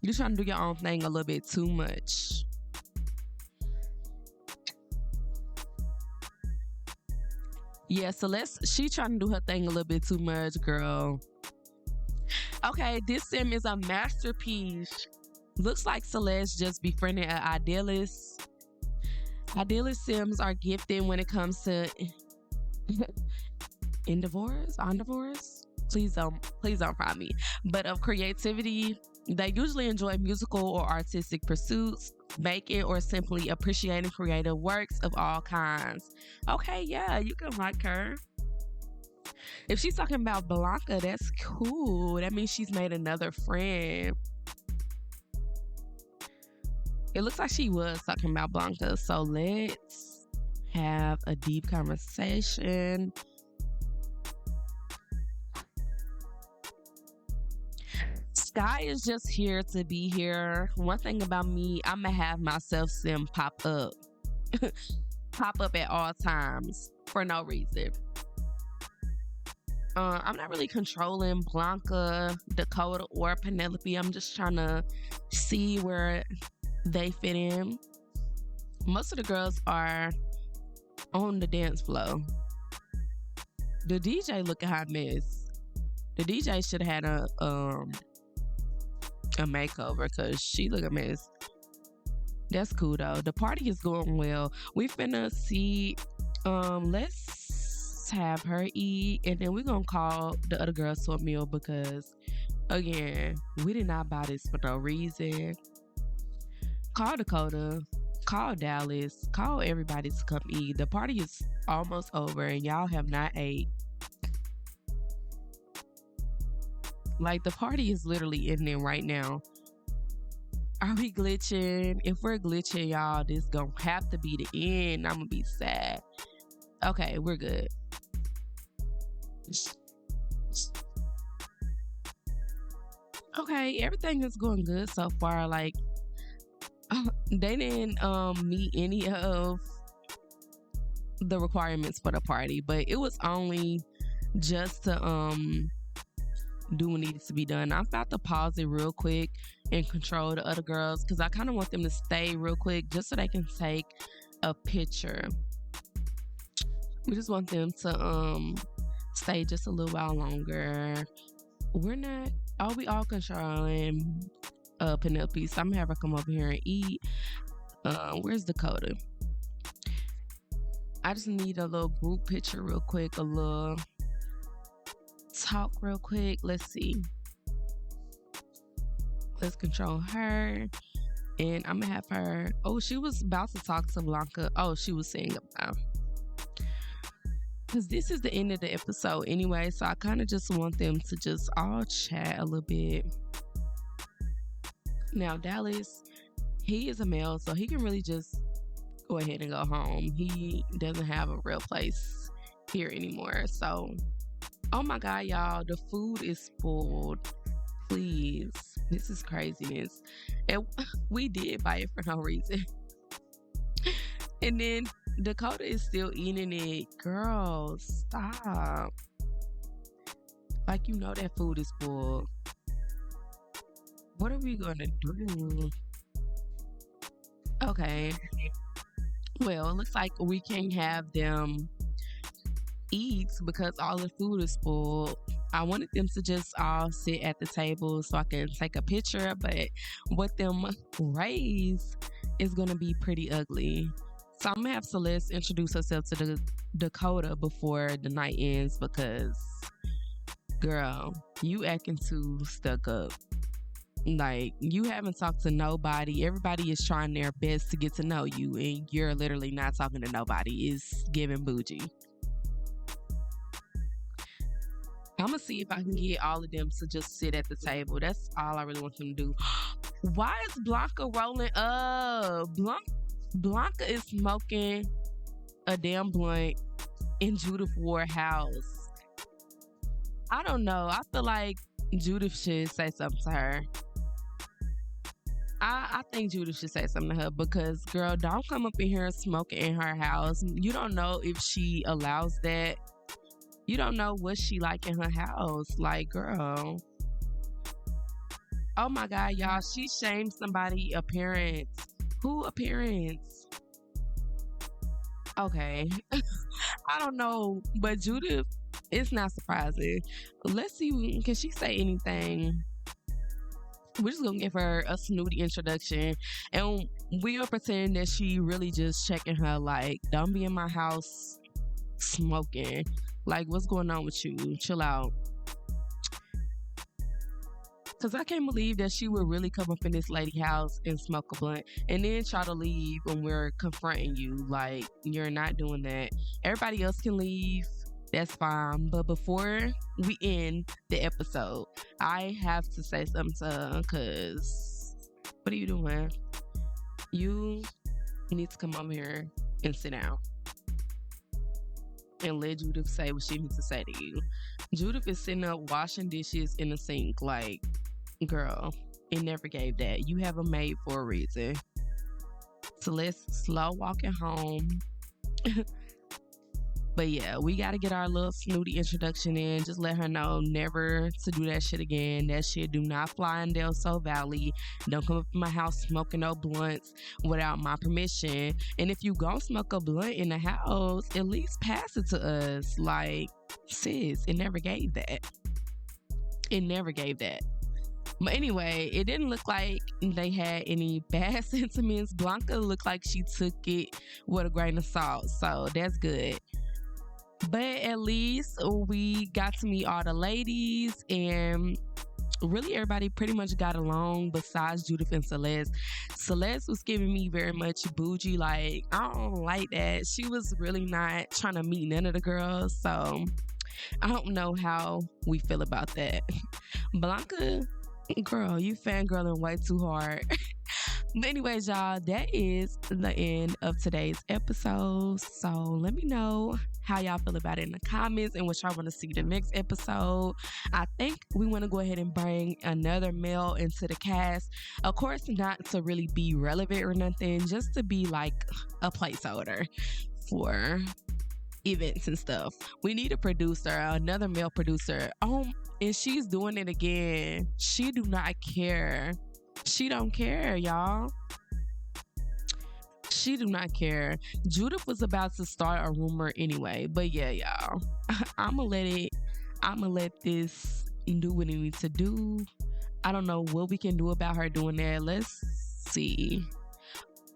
You're trying to do your own thing a little bit too much. Yeah, Celeste, she trying to do her thing a little bit too much, girl. Okay, this sim is a masterpiece. Looks like Celeste just befriended an idealist. Idealist sims are gifted when it comes to omnivores. Please don't find me. But of creativity, they usually enjoy musical or artistic pursuits, making or simply appreciating creative works of all kinds. Okay, yeah, you can like her. If she's talking about Blanca, that's cool. That means she's made another friend. It looks like she was talking about Blanca. So let's have a deep conversation. Sky is just here to be here. One thing about me, I'ma have my self sim pop up. Pop up at all times for no reason. I'm not really controlling Blanca, Dakota, or Penelope. I'm just trying to see where they fit in. Most of the girls are on the dance floor. The DJ look a hot mess. The DJ should have had a makeover because she look a mess. That's cool though. The party is going well. We finna see. Let's have her eat, and then we're gonna call the other girls to a meal because, again, we did not buy this for no reason. Call Dakota, call Dallas, call everybody to come eat. The party is almost over and y'all have not ate. Like, the party is literally ending right now. Are we glitching? If we're glitching, y'all, this gonna have to be the end. I'm gonna be sad. Okay, we're good. Okay, everything is going good so far. Like, they didn't meet any of the requirements for the party, but it was only just to do what needed to be done. I'm about to pause it real quick and control the other girls because I kind of want them to stay real quick just so they can take a picture. We just want them to stay just a little while longer. We're not, we all controlling Penelope, so I'm gonna have her come over here and eat. Where's Dakota? I just need a little group picture real quick, a little talk real quick. Let's see. Let's control her. And I'm gonna have her. Oh, she was about to talk to Blanca. Oh, she was saying about. Because this is the end of the episode anyway, so I kind of just want them to just all chat a little bit. Now, Dallas, he is a male, so he can really just go ahead and go home. He doesn't have a real place here anymore. So, oh my God, y'all, the food is spoiled. Please, this is craziness. And we did buy it for no reason. And then Dakota is still eating it. Girl, stop. Like, you know that food is spoiled. What are we gonna do? Okay. Well, it looks like we can't have them eat because all the food is spoiled. I wanted them to just all sit at the table so I can take a picture, but what them raise is gonna be pretty ugly. So I'm gonna have Celeste introduce herself to the Dakota before the night ends because, girl, you acting too stuck up. Like, you haven't talked to nobody. Everybody is trying their best to get to know you, and you're literally not talking to nobody. It's giving bougie. I'm gonna see if I can get all of them to just sit at the table. That's all I really want them to do. Why is Blanca rolling up? Blanca is smoking a damn blunt in Judith Ward's house. I don't know. I feel like Judith should say something to her. I think Judith should say something to her because, girl, don't come up in here smoking in her house. You don't know if she allows that. You don't know what she like in her house. Like, girl. Oh my God, y'all. She shamed somebody appearance. Who appearance? Okay. I don't know. But Judith, it's not surprising. Let's see. Can she say anything? We're just gonna give her a snooty introduction, and we'll pretend that she really just checking her. Like, don't be in my house smoking. Like, what's going on with you? Chill out. Cause I can't believe that she would really come up in this lady house and smoke a blunt and then try to leave when we're confronting you. Like, you're not doing that. Everybody else can leave. That's fine. But before we end the episode, I have to say something to her, cause what are you doing? You need to come over here and sit down and let Judith say what she needs to say to you. Judith is sitting up washing dishes in the sink. Like, girl, it never gave that. You have a maid for a reason. So let's slow walking home. But yeah, we got to get our little snooty introduction in. Just let her know never to do that shit again. That shit do not fly in Del Sol Valley. Don't come up in my house smoking no blunts without my permission. And if you gon' smoke a blunt in the house, at least pass it to us. Like, sis, it never gave that. It never gave that. But anyway, it didn't look like they had any bad sentiments. Blanca looked like she took it with a grain of salt. So that's good. But at least we got to meet all the ladies, and really everybody pretty much got along besides Judith and Celeste. Celeste was giving me very much bougie. Like, I don't like that. She was really not trying to meet none of the girls. So I don't know how we feel about that. Blanca, girl, you fangirling way too hard. But anyways, y'all, that is the end of today's episode. So let me know how y'all feel about it in the comments and what y'all want to see the next episode. I think we want to go ahead and bring another male into the cast. Of course, not to really be relevant or nothing, just to be like a placeholder for events and stuff. We need a producer, another male producer. And she's doing it again. She do not care. She don't care, y'all. She do not care. Judith was about to start a rumor anyway. But yeah, y'all. I'ma let this do what it needs to do. I don't know what we can do about her doing that. Let's see.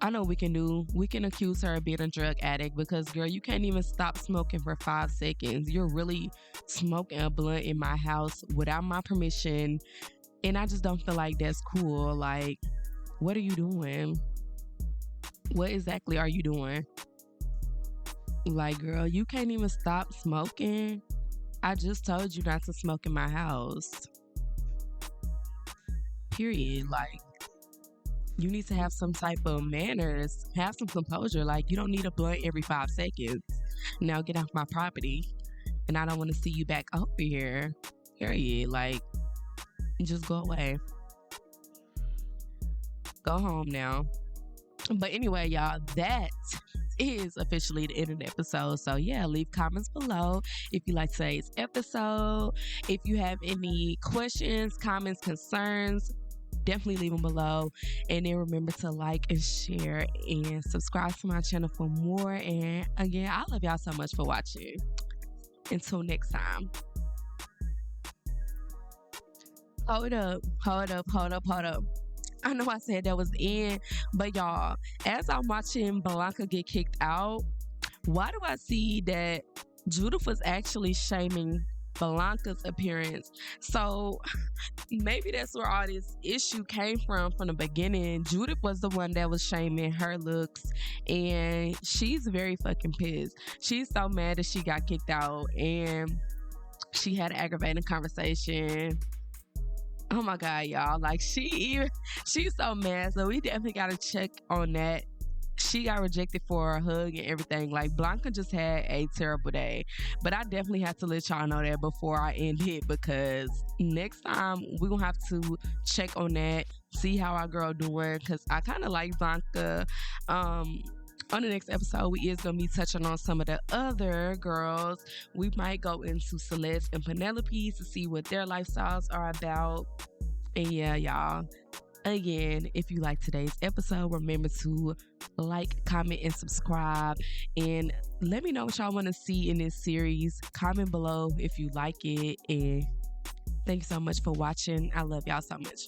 I know we can accuse her of being a drug addict because, girl, you can't even stop smoking for 5 seconds. You're really smoking a blunt in my house without my permission. And I just don't feel like that's cool. Like, what are you doing? What exactly are you doing? Like, girl, you can't even stop smoking. I just told you not to smoke in my house. Period. Like, you need to have some type of manners. Have some composure. Like, you don't need a blunt every 5 seconds. Now get off my property. And I don't want to see you back over here. Period. Like, just go away. Go home now. But anyway, y'all, that is officially the end of the episode. So yeah, leave comments below if you like today's episode. If you have any questions, comments, concerns, definitely leave them below. And then remember to like and share and subscribe to my channel for more. And again, I love y'all so much for watching. Until next time. Hold up. I know I said that was the end, but y'all, as I'm watching Blanca get kicked out, why do I see that Judith was actually shaming Blanca's appearance? So maybe that's where all this issue came from the beginning. Judith was the one that was shaming her looks, and she's very fucking pissed. She's so mad that she got kicked out, and she had an aggravating conversation. Oh my God, y'all. Like, she's so mad. So we definitely got to check on that. she got rejected for a hug and everything. Like, Blanca just had a terrible day. But I definitely have to let y'all know that before I end it, because next time we're gonna have to check on that, see how our girl doing, because I kind of like Blanca. On the next episode, we is going to be touching on some of the other girls. We might go into Celeste and Penelope to see what their lifestyles are about. And yeah, y'all, again, if you like today's episode, remember to like, comment, and subscribe. And let me know what y'all want to see in this series. Comment below if you like it. And thank you so much for watching. I love y'all so much.